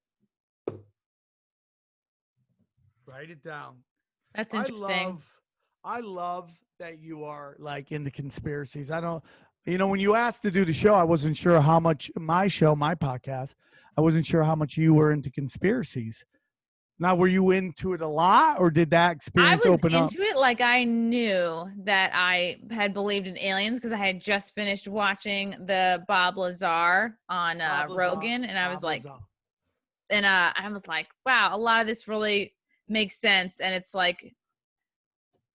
Write it down. That's interesting. I love that you are like into conspiracies. I don't, you know, when you asked to do the show, I wasn't sure how much my podcast, I wasn't sure how much you were into conspiracies. Now, were you into it a lot, or did that experience open up? I was into it like I knew that I had believed in aliens because I had just finished watching the Bob Lazar on Rogan, and I was like, wow, a lot of this really makes sense, and it's like,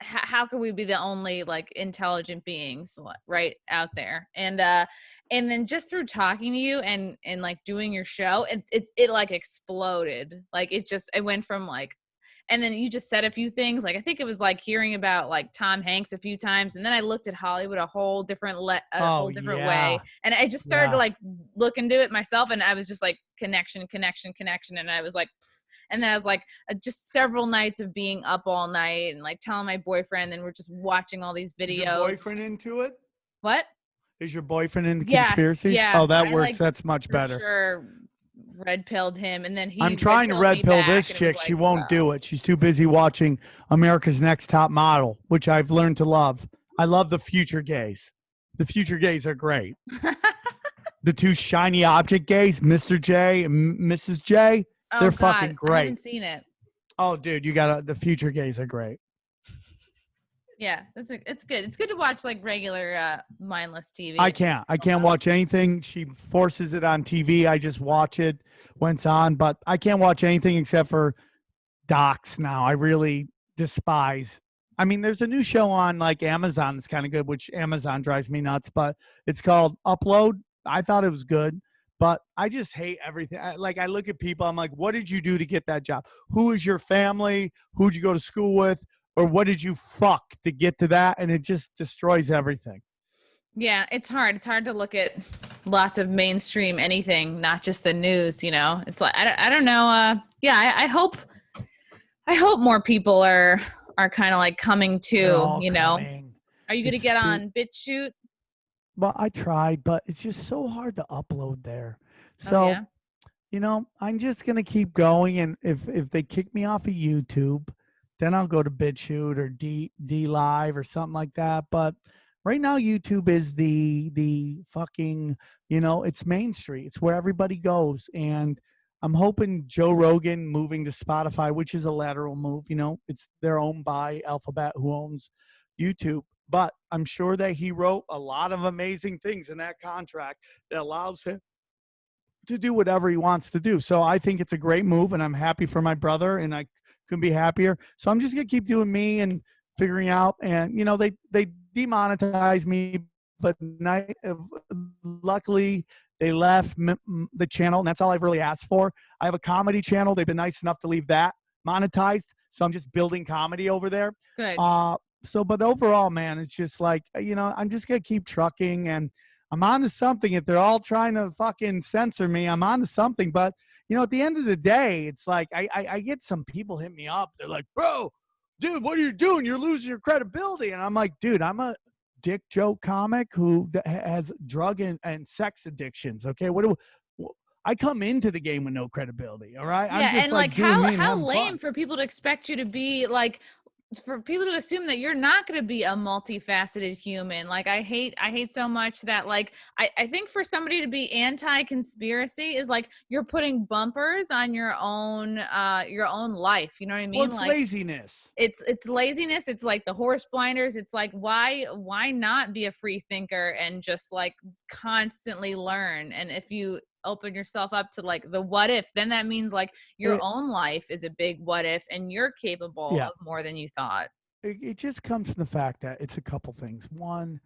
how can we be the only like intelligent beings right out there? And then just through talking to you and like doing your show, it like exploded. Like it went from like, and then you just said a few things. Like I think it was like hearing about like Tom Hanks a few times, and then I looked at Hollywood a whole different way, and I just started to like look into it myself, and I was just like connection, and I was like. And then I was like, just several nights of being up all night and like telling my boyfriend, and we're just watching all these videos. Is your boyfriend into it? What? Is your boyfriend into conspiracies? Yeah. Oh, that works. That's much better. Sure. Red pilled him, and then I'm trying to red pill this chick. Like, she won't do it. She's too busy watching America's Next Top Model, which I've learned to love. I love the future gays. The future gays are great. The 2 shiny object gays, Mr. J and Mrs. J. They're fucking great. I haven't seen it. Oh, dude, you got the future gays are great. Yeah, it's good. It's good to watch like regular mindless TV. I can't watch anything. She forces it on TV. I just watch it when it's on, but I can't watch anything except for docs now. I really despise. I mean, there's a new show on like Amazon that's kind of good, which Amazon drives me nuts, but it's called Upload. I thought it was good. But I just hate everything. Like, I look at people, I'm like, what did you do to get that job? Who is your family? Who'd you go to school with? Or what did you fuck to get to that? And it just destroys everything. Yeah, it's hard. It's hard to look at lots of mainstream anything, not just the news, you know? It's like, I don't know. I hope more people are kind of like coming to, you know? Are you going to get on BitChute? Well, I tried, but it's just so hard to upload there. So, you know, I'm just going to keep going. And if they kick me off of YouTube, then I'll go to BitChute or D Live or something like that. But right now, YouTube is the fucking, you know, it's Main Street. It's where everybody goes. And I'm hoping Joe Rogan moving to Spotify, which is a lateral move, you know, they're owned by Alphabet, who owns YouTube. But I'm sure that he wrote a lot of amazing things in that contract that allows him to do whatever he wants to do. So I think it's a great move, and I'm happy for my brother, and I couldn't be happier. So I'm just going to keep doing me and figuring out. And, you know, they demonetized me, but luckily they left the channel, and that's all I've really asked for. I have a comedy channel. They've been nice enough to leave that monetized. So I'm just building comedy over there. Good. So, but overall, man, it's just like, you know, I'm just going to keep trucking, and I'm on to something. If they're all trying to fucking censor me, I'm on to something. But, you know, at the end of the day, it's like, I get some people hit me up. They're like, bro, dude, what are you doing? You're losing your credibility. And I'm like, dude, I'm a dick joke comic who has drug and sex addictions. Okay. I come into the game with no credibility. All right. Yeah. I'm just, and like how lame for people to expect you to be like for people to assume that you're not going to be a multifaceted human. Like I hate so much that like I think for somebody to be anti-conspiracy is like you're putting bumpers on your own life. You know what I Well, mean? it's Like laziness. it's laziness. It's like the horse blinders. It's like why not be a free thinker and just like constantly learn? And if you open yourself up to like the what if, then that means like your own life is a big what if and you're capable of more than you thought. It just comes from the fact that it's a couple things. One,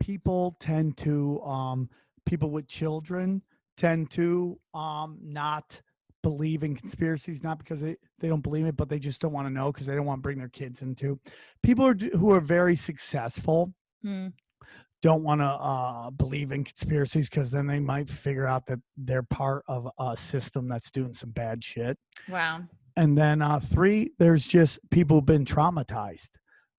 people tend to people with children tend to not believe in conspiracies, not because they don't believe it, but they just don't want to know because they don't want to bring their kids into. People who are very successful don't want to believe in conspiracies because then they might figure out that they're part of a system that's doing some bad shit. Wow. And then 3, there's just people who've been traumatized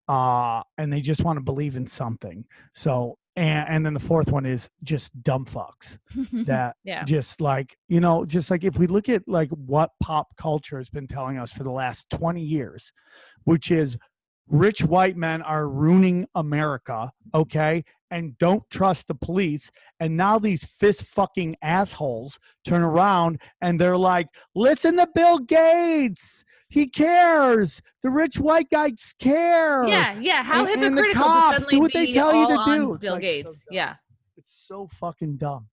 and they just want to believe in something. So, and then the 4th one is just dumb fucks that just like, you know, just like if we look at like what pop culture has been telling us for the last 20 years, which is rich white men are ruining America, okay? And don't trust the police. And now these fist fucking assholes turn around and they're like, listen to Bill Gates. He cares. The rich white guys care. Yeah. How hypocritical and the to cops suddenly do what they be tell you all to do. on It's Bill like Gates. so dumb. It's so fucking dumb.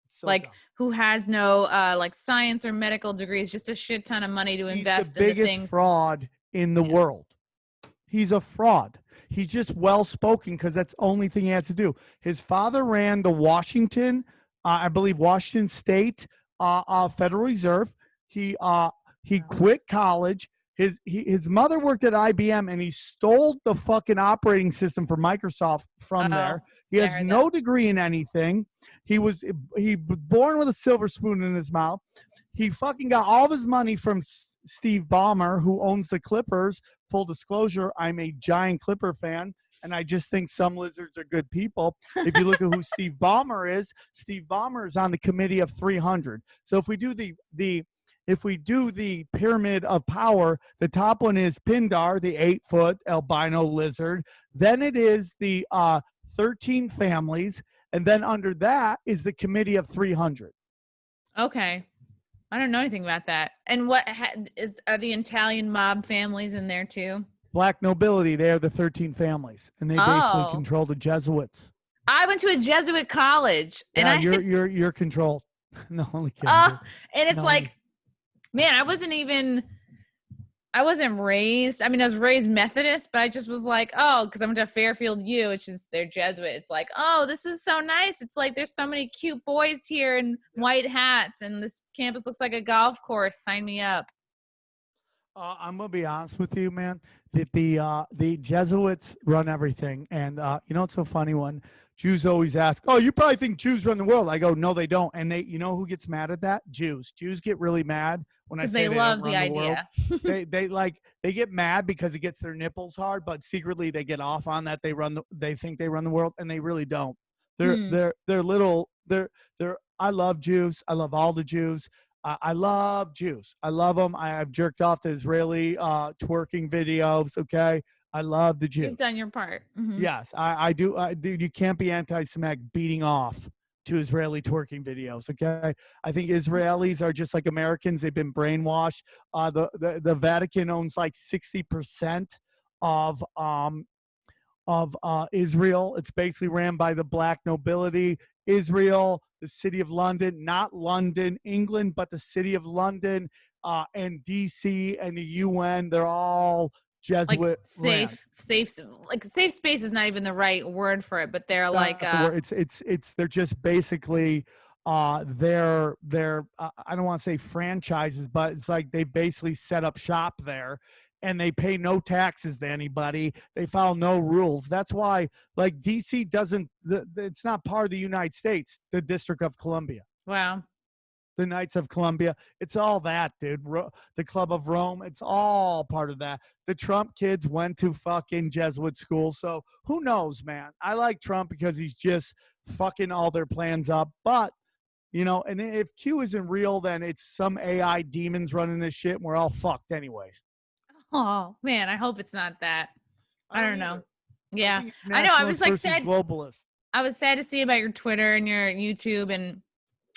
So like dumb. Who has no like science or medical degrees, just a shit ton of money to invest He's the in the biggest things. fraud in the world. He's a fraud. He's just well-spoken because that's the only thing he has to do. His father ran the Washington, I believe Washington State Federal Reserve. He quit college. His mother worked at IBM and he stole the fucking operating system for Microsoft from there. He has no degree in anything. He was born with a silver spoon in his mouth. He fucking got all of his money from Steve Ballmer, who owns the Clippers. Full disclosure, I'm a giant Clipper fan, and I just think some lizards are good people. If you look at who Steve Ballmer is on the committee of 300. So if we do the pyramid of power, the top one is Pindar, the 8-foot albino lizard. Then it is the 13 families, and then under that is the committee of 300. Okay. I don't know anything about that. And are the Italian mob families in there too? Black nobility, they are the 13 families, and they basically control the Jesuits. I went to a Jesuit college, and you're controlled. No, only kidding. And it's like, man, I wasn't raised. I mean, I was raised Methodist, but I just was like, oh, because I went to Fairfield U, which is their Jesuit. It's like, oh, this is so nice. It's like there's so many cute boys here in white hats, and this campus looks like a golf course. Sign me up. I'm gonna be honest with you, man. The Jesuits run everything, and you know what's so funny? When Jews always ask, "Oh, you probably think Jews run the world?" I go, "No, they don't." And you know who gets mad at that? Jews. Jews get really mad when I say they love don't run the idea. They get mad because it gets their nipples hard, but secretly they get off on that. They think they run the world, and they really don't. They're little. I love Jews. I love all the Jews. I love Jews. I love them. I've jerked off to Israeli twerking videos. Okay. I love the Jews. You've done your part. Mm-hmm. Yes, I do. Dude, you can't be anti-Semitic beating off to Israeli twerking videos. Okay. I think Israelis are just like Americans. They've been brainwashed. The Vatican owns like 60% of Israel. It's basically ran by the black nobility. Israel, the city of London, not London, England, but the city of London, and DC and the UN. They're all Jesuit. Like safe space is not even the right word for it, but they're they're just basically they're I don't want to say franchises, but it's like they basically set up shop there. And they pay no taxes to anybody. They follow no rules. That's why, like, DC it's not part of the United States, the District of Columbia. Wow. The Knights of Columbia. It's all that, dude. The Club of Rome. It's all part of that. The Trump kids went to fucking Jesuit school. So who knows, man? I like Trump because he's just fucking all their plans up. But, you know, and if Q isn't real, then it's some AI demons running this shit and we're all fucked anyways. Oh man, I hope it's not that. I don't know. Either. I Yeah, think it's I know. I nationalist was like versus sad. globalist. I was sad to see about your Twitter and your YouTube, and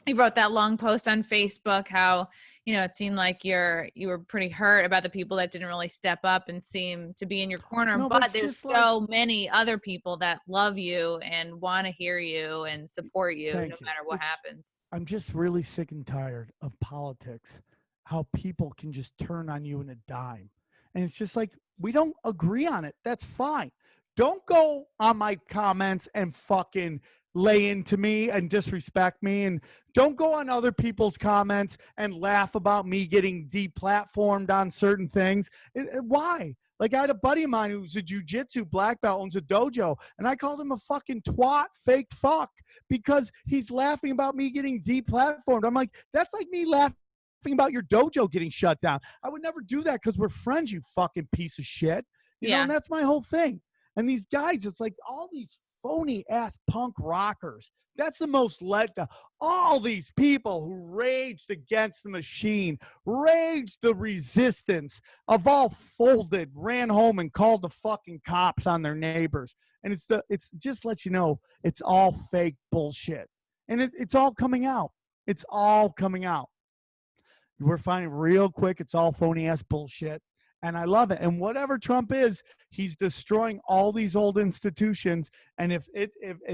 you wrote that long post on Facebook how, it seemed like you were pretty hurt about the people that didn't really step up and seem to be in your corner. No, but But it's there's just like, so many other people that love you and want to hear you and support you no thank you. matter what happens. I'm just really sick and tired of politics, how people can just turn on you in a dime. And it's just like, we don't agree on it. That's fine. Don't go on my comments and fucking lay into me and disrespect me. And don't go on other people's comments and laugh about me getting deplatformed on certain things. Why? Like, I had a buddy of mine who's a jujitsu black belt, owns a dojo, and I called him a fucking twat, fake fuck, because he's laughing about me getting deplatformed. I'm like, that's like me laughing about your dojo getting shut down. I would never do that because we're friends, you fucking piece of shit. You know, and that's my whole thing. And these guys, it's like all these phony ass punk rockers. That's the most let down. All these people who raged against the machine, raged the resistance, of all folded, ran home and called the fucking cops on their neighbors. And it's just let you know, it's all fake bullshit. And it's all coming out. It's all coming out. We're finding real quick, it's all phony ass bullshit. And I love it. And whatever Trump is, he's destroying all these old institutions. And if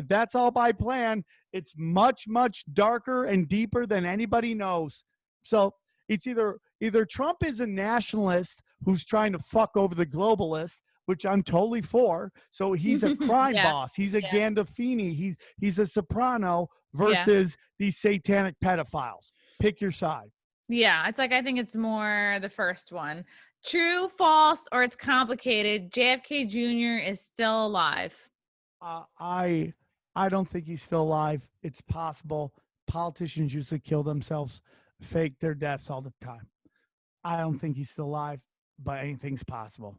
that's all by plan, it's much, much darker and deeper than anybody knows. So it's either Trump is a nationalist who's trying to fuck over the globalists, which I'm totally for. So he's a crime boss. He's a Gandolfini. He's a Soprano versus these satanic pedophiles. Pick your side. Yeah, it's like, I think it's more the first one. True, false, or it's complicated. JFK Jr. is still alive. I don't think he's still alive. It's possible. Politicians usually kill themselves, fake their deaths all the time. I don't think he's still alive, but anything's possible.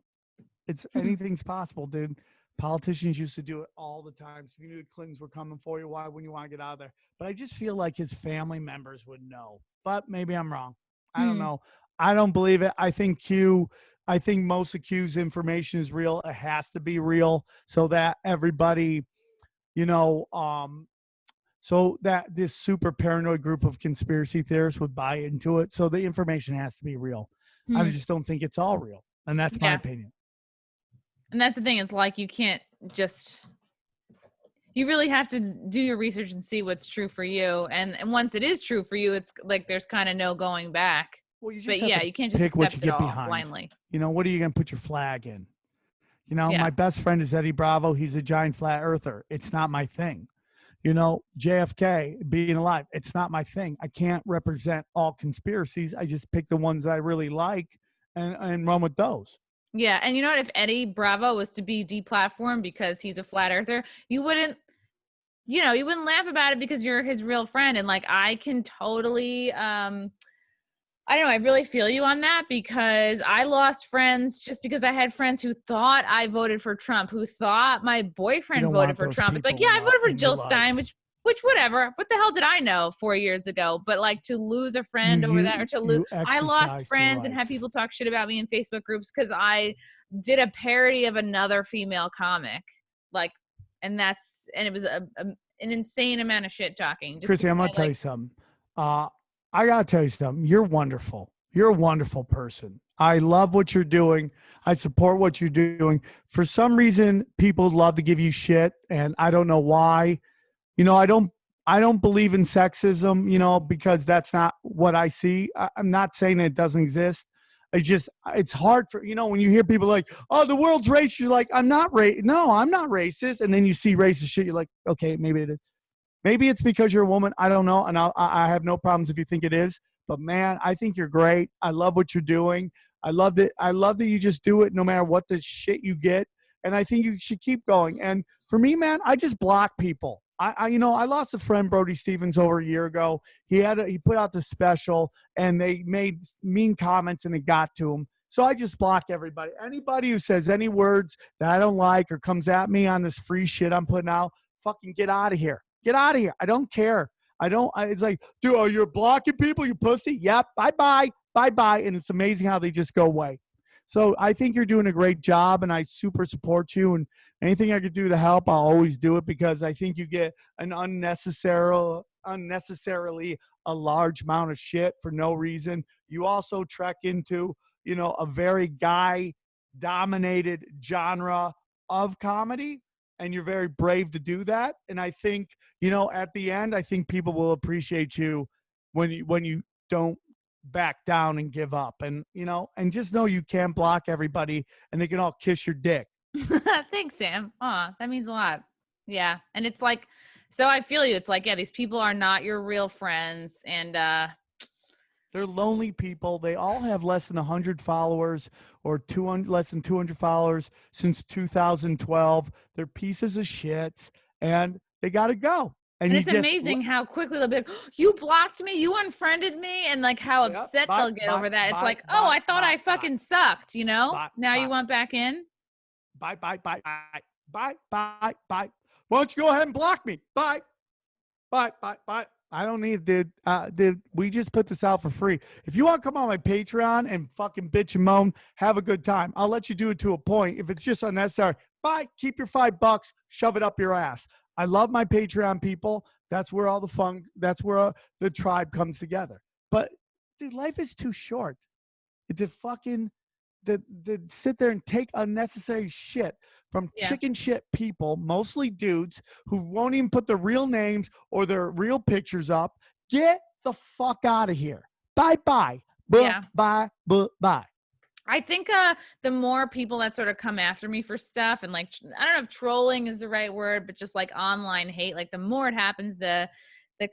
Anything's possible, dude. Politicians used to do it all the time. So if you knew the Clintons were coming for you, why wouldn't you want to get out of there? But I just feel like his family members would know. But maybe I'm wrong. I don't know. I don't believe it. I think most of Q's information is real. It has to be real so that everybody, so that this super paranoid group of conspiracy theorists would buy into it. So the information has to be real. I just don't think it's all real. And that's my opinion. And that's the thing. It's like, you can't just, you really have to do your research and see what's true for you. And once it is true for you, it's like, there's kind of no going back. Well, you can't just accept it all blindly. What are you going to put your flag in? My best friend is Eddie Bravo. He's a giant flat earther. It's not my thing. JFK being alive, it's not my thing. I can't represent all conspiracies. I just pick the ones that I really like and run with those. Yeah. And you know what? If Eddie Bravo was to be deplatformed because he's a flat earther, you wouldn't laugh about it because you're his real friend. And like, I can totally, I don't know, I really feel you on that, because I lost friends just because I had friends who thought I voted for Trump, who thought my boyfriend voted for Trump. It's like, I voted for Jill Stein, which whatever. What the hell did I know 4 years ago? But like, to lose a friend over that, or to lose, I lost friends and had people talk shit about me in Facebook groups because I did a parody of another female comic. Like, and it was an insane amount of shit talking. Chrissy, I'm gonna tell you something. I got to tell you something. You're wonderful. You're a wonderful person. I love what you're doing. I support what you're doing. For some reason, people love to give you shit, and I don't know why. I don't believe in sexism, because that's not what I see. I'm not saying that it doesn't exist. It's hard for, when you hear people like, oh, the world's racist, you're like, no, I'm not racist. And then you see racist shit, you're like, okay, maybe it is. Maybe it's because you're a woman. I don't know. And I have no problems if you think it is. But, man, I think you're great. I love what you're doing. I love that you just do it no matter what the shit you get. And I think you should keep going. And for me, man, I just block people. I lost a friend, Brody Stevens, over a year ago. He put out the special, and they made mean comments, and it got to him. So I just block everybody. Anybody who says any words that I don't like or comes at me on this free shit I'm putting out, fucking get out of here. Get out of here. I don't care. It's like, dude, you're blocking people, you pussy. Yep. Bye-bye. Bye-bye. And it's amazing how they just go away. So I think you're doing a great job, and I super support you. And anything I could do to help, I'll always do it, because I think you get an unnecessarily a large amount of shit for no reason. You also trek into, a very guy-dominated genre of comedy, and you're very brave to do that. And I think, at the end, I think people will appreciate you when you don't back down and give up, and just know you can't block everybody and they can all kiss your dick. Thanks, Sam. Aw, that means a lot. Yeah. And it's like, so I feel you. It's like, yeah, these people are not your real friends. And They're lonely people. They all have less than 100 followers, or 200, less than 200 followers since 2012. They're pieces of shit, and they got to go. and it's amazing how quickly they'll be like, you blocked me, you unfriended me, and like how upset they'll get over that. It's like, oh, I thought I fucking sucked, now you want back in? Bye. Why don't you go ahead and block me? Bye. I don't need, dude. We just put this out for free. If you want to come on my Patreon and fucking bitch and moan, have a good time. I'll let you do it to a point. If it's just unnecessary, bye. Keep your $5. Shove it up your ass. I love my Patreon people. That's where all the fun, that's where the tribe comes together. But dude, life is too short. To fucking to sit there and take unnecessary shit from chicken shit people, mostly dudes who won't even put their real names or their real pictures up. Get the fuck out of here. Bye. Bye. I think the more people that sort of come after me for stuff, and like, I don't know if trolling is the right word, but just like online hate, like the more it happens, the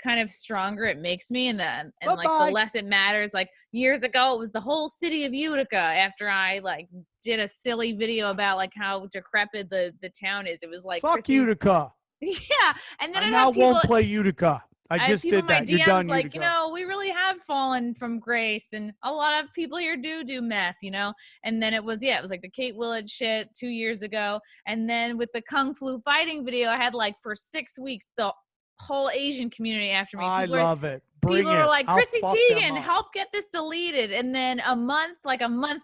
kind of stronger it makes me, and like the less it matters. Like years ago, it was the whole city of Utica after I like did a silly video about like how decrepit the town is. It was like, fuck Utica. Yeah. And then I now won't play Utica. I just did that. You're done, like, Utica. we really have fallen from grace, and a lot of people here do meth, and then it was like the Kate Willett shit 2 years ago. And then with the Kung Flu fighting video, I had like for 6 weeks, the whole Asian community after me. I love it. People are like, Chrissy Teigen, help get this deleted. And then a month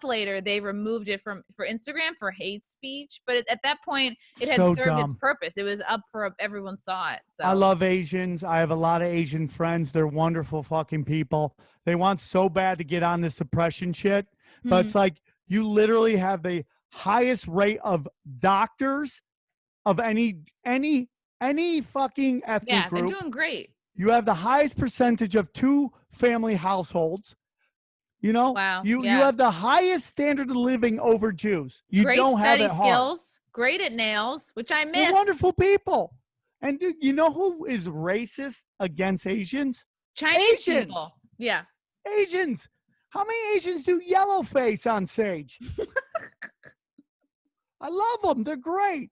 later, they removed it for Instagram for hate speech. But at that point, it had served its purpose. It was up for everyone saw it. So I love Asians. I have a lot of Asian friends. They're wonderful fucking people. They want so bad to get on this suppression shit. But it's like, you literally have the highest rate of doctors of any fucking ethnic group. They're doing great. You have the highest percentage of 2-family households. Wow. You have the highest standard of living over Jews. You great don't have it skills, great at nails, which I miss. You're wonderful people. And dude, you know who is racist against Asians? Chinese people. Yeah. Asians. How many Asians do yellow face on stage? I love them. They're great.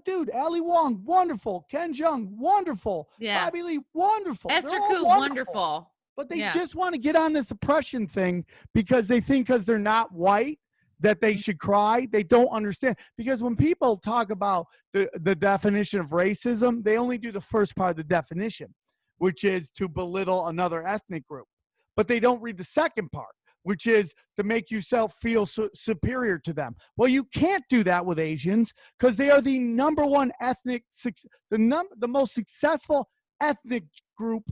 Dude, Ali Wong, wonderful. Ken Jeong, wonderful. Yeah. Bobby Lee, wonderful. Esther Koo, wonderful. But they just want to get on this oppression thing because they think because they're not white that they should cry. They don't understand. Because when people talk about the definition of racism, they only do the first part of the definition, which is to belittle another ethnic group. But they don't read the second part, which is to make yourself feel superior to them. Well, you can't do that with Asians because they are the number one the most successful ethnic group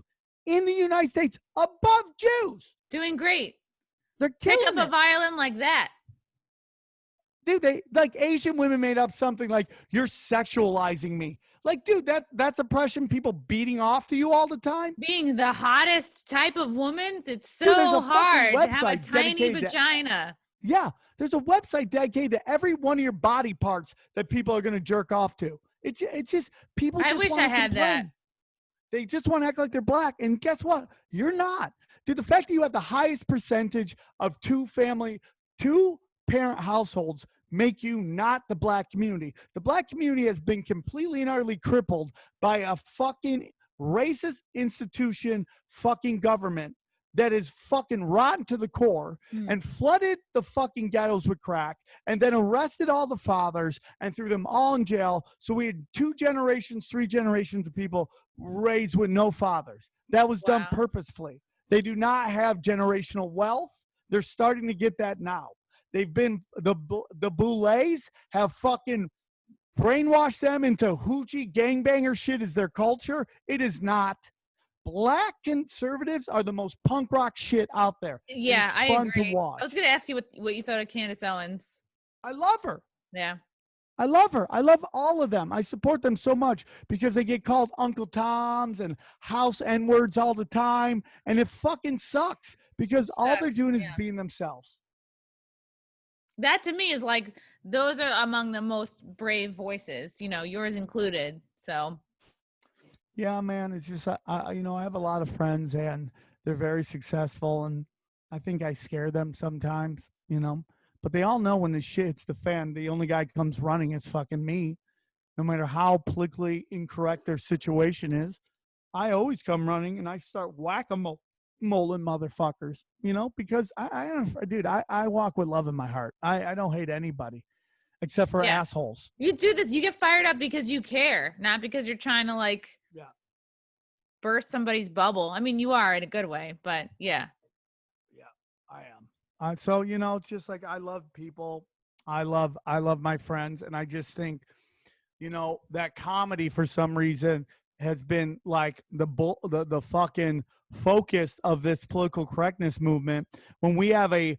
in the United States above Jews. Doing great. They're killing Pick up a violin like that. Dude, they like Asian women made up something like, you're sexualizing me. Like, dude, that's oppression. People beating off to you all the time. Being the hottest type of woman, it's so hard to have a tiny vagina. There's a website dedicated to every one of your body parts that people are going to jerk off to. It's just people. I wish I had that. They just want to act like they're black, and guess what? You're not. Dude, the fact that you have the highest percentage of 2-parent households make you not the black community. The black community has been completely and utterly crippled by a fucking racist institution, fucking government that is fucking rotten to the core and flooded the fucking ghettos with crack and then arrested all the fathers and threw them all in jail. So we had 2 generations, 3 generations of people raised with no fathers. That was done purposefully. They do not have generational wealth. They're starting to get that now. They've been the Boulets have fucking brainwashed them into hoochie gangbanger shit is their culture. It is not. Black conservatives are the most punk rock shit out there. Yeah, it's I fun agree. to watch. I was gonna ask you what you thought of Candace Owens. I love her. Yeah. I love her. I love all of them. I support them so much because they get called Uncle Toms and house N-words all the time. And it fucking sucks because all they're doing is being themselves. That to me is like, those are among the most brave voices, yours included. So. Yeah, man. It's just, I have a lot of friends and they're very successful. And I think I scare them sometimes, but they all know when the shit hits the fan, the only guy comes running is fucking me. No matter how politically incorrect their situation is, I always come running and I start whack-a-moling motherfuckers, because I walk with love in my heart. I don't hate anybody except for assholes. You do this. You get fired up because you care, not because you're trying to burst somebody's bubble. I mean, you are in a good way, but yeah. Yeah, I am. So, it's just like, I love people. I love my friends. And I just think, that comedy for some reason has been like the fucking focus of this political correctness movement, when we have a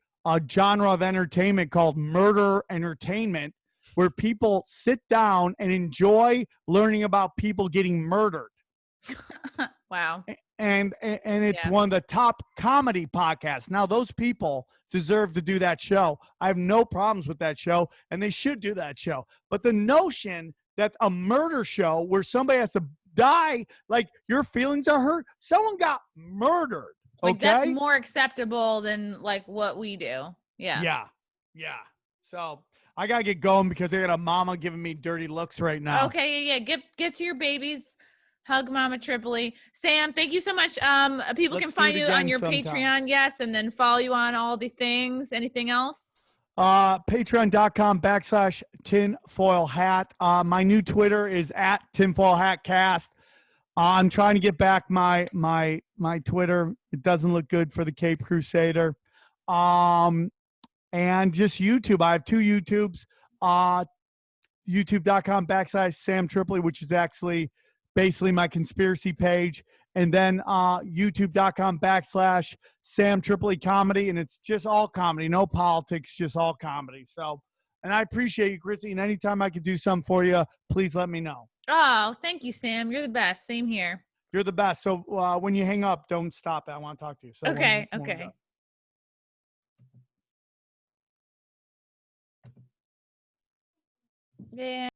genre of entertainment called murder entertainment, where people sit down and enjoy learning about people getting murdered. Wow. And it's one of the top comedy podcasts. Now, those people deserve to do that show. I have no problems with that show, and they should do that show. But the notion that a murder show where somebody has to die, like your feelings are hurt, someone got murdered. Okay? Like, that's more acceptable than like what we do. Yeah. Yeah. So I gotta get going because I got a mama giving me dirty looks right now. Okay, yeah. Get to your babies. Hug Mama Tripoli. Sam, thank you so much. People can find you on your Patreon, yes, and then follow you on all the things. Anything else? Patreon.com/tinfoil hat. My new Twitter is at tinfoil hat cast. I'm trying to get back my Twitter. It doesn't look good for the Cape Crusader. And just YouTube. I have two YouTubes. YouTube.com/Sam Tripoli, which is actually basically my conspiracy page. And then YouTube.com/Sam Tripoli comedy. And it's just all comedy, no politics, just all comedy. So, and I appreciate you, Chrissy. And anytime I can do something for you, please let me know. Oh, thank you, Sam. You're the best. Same here. You're the best. So when you hang up, don't stop it. I want to talk to you. So okay. Yeah.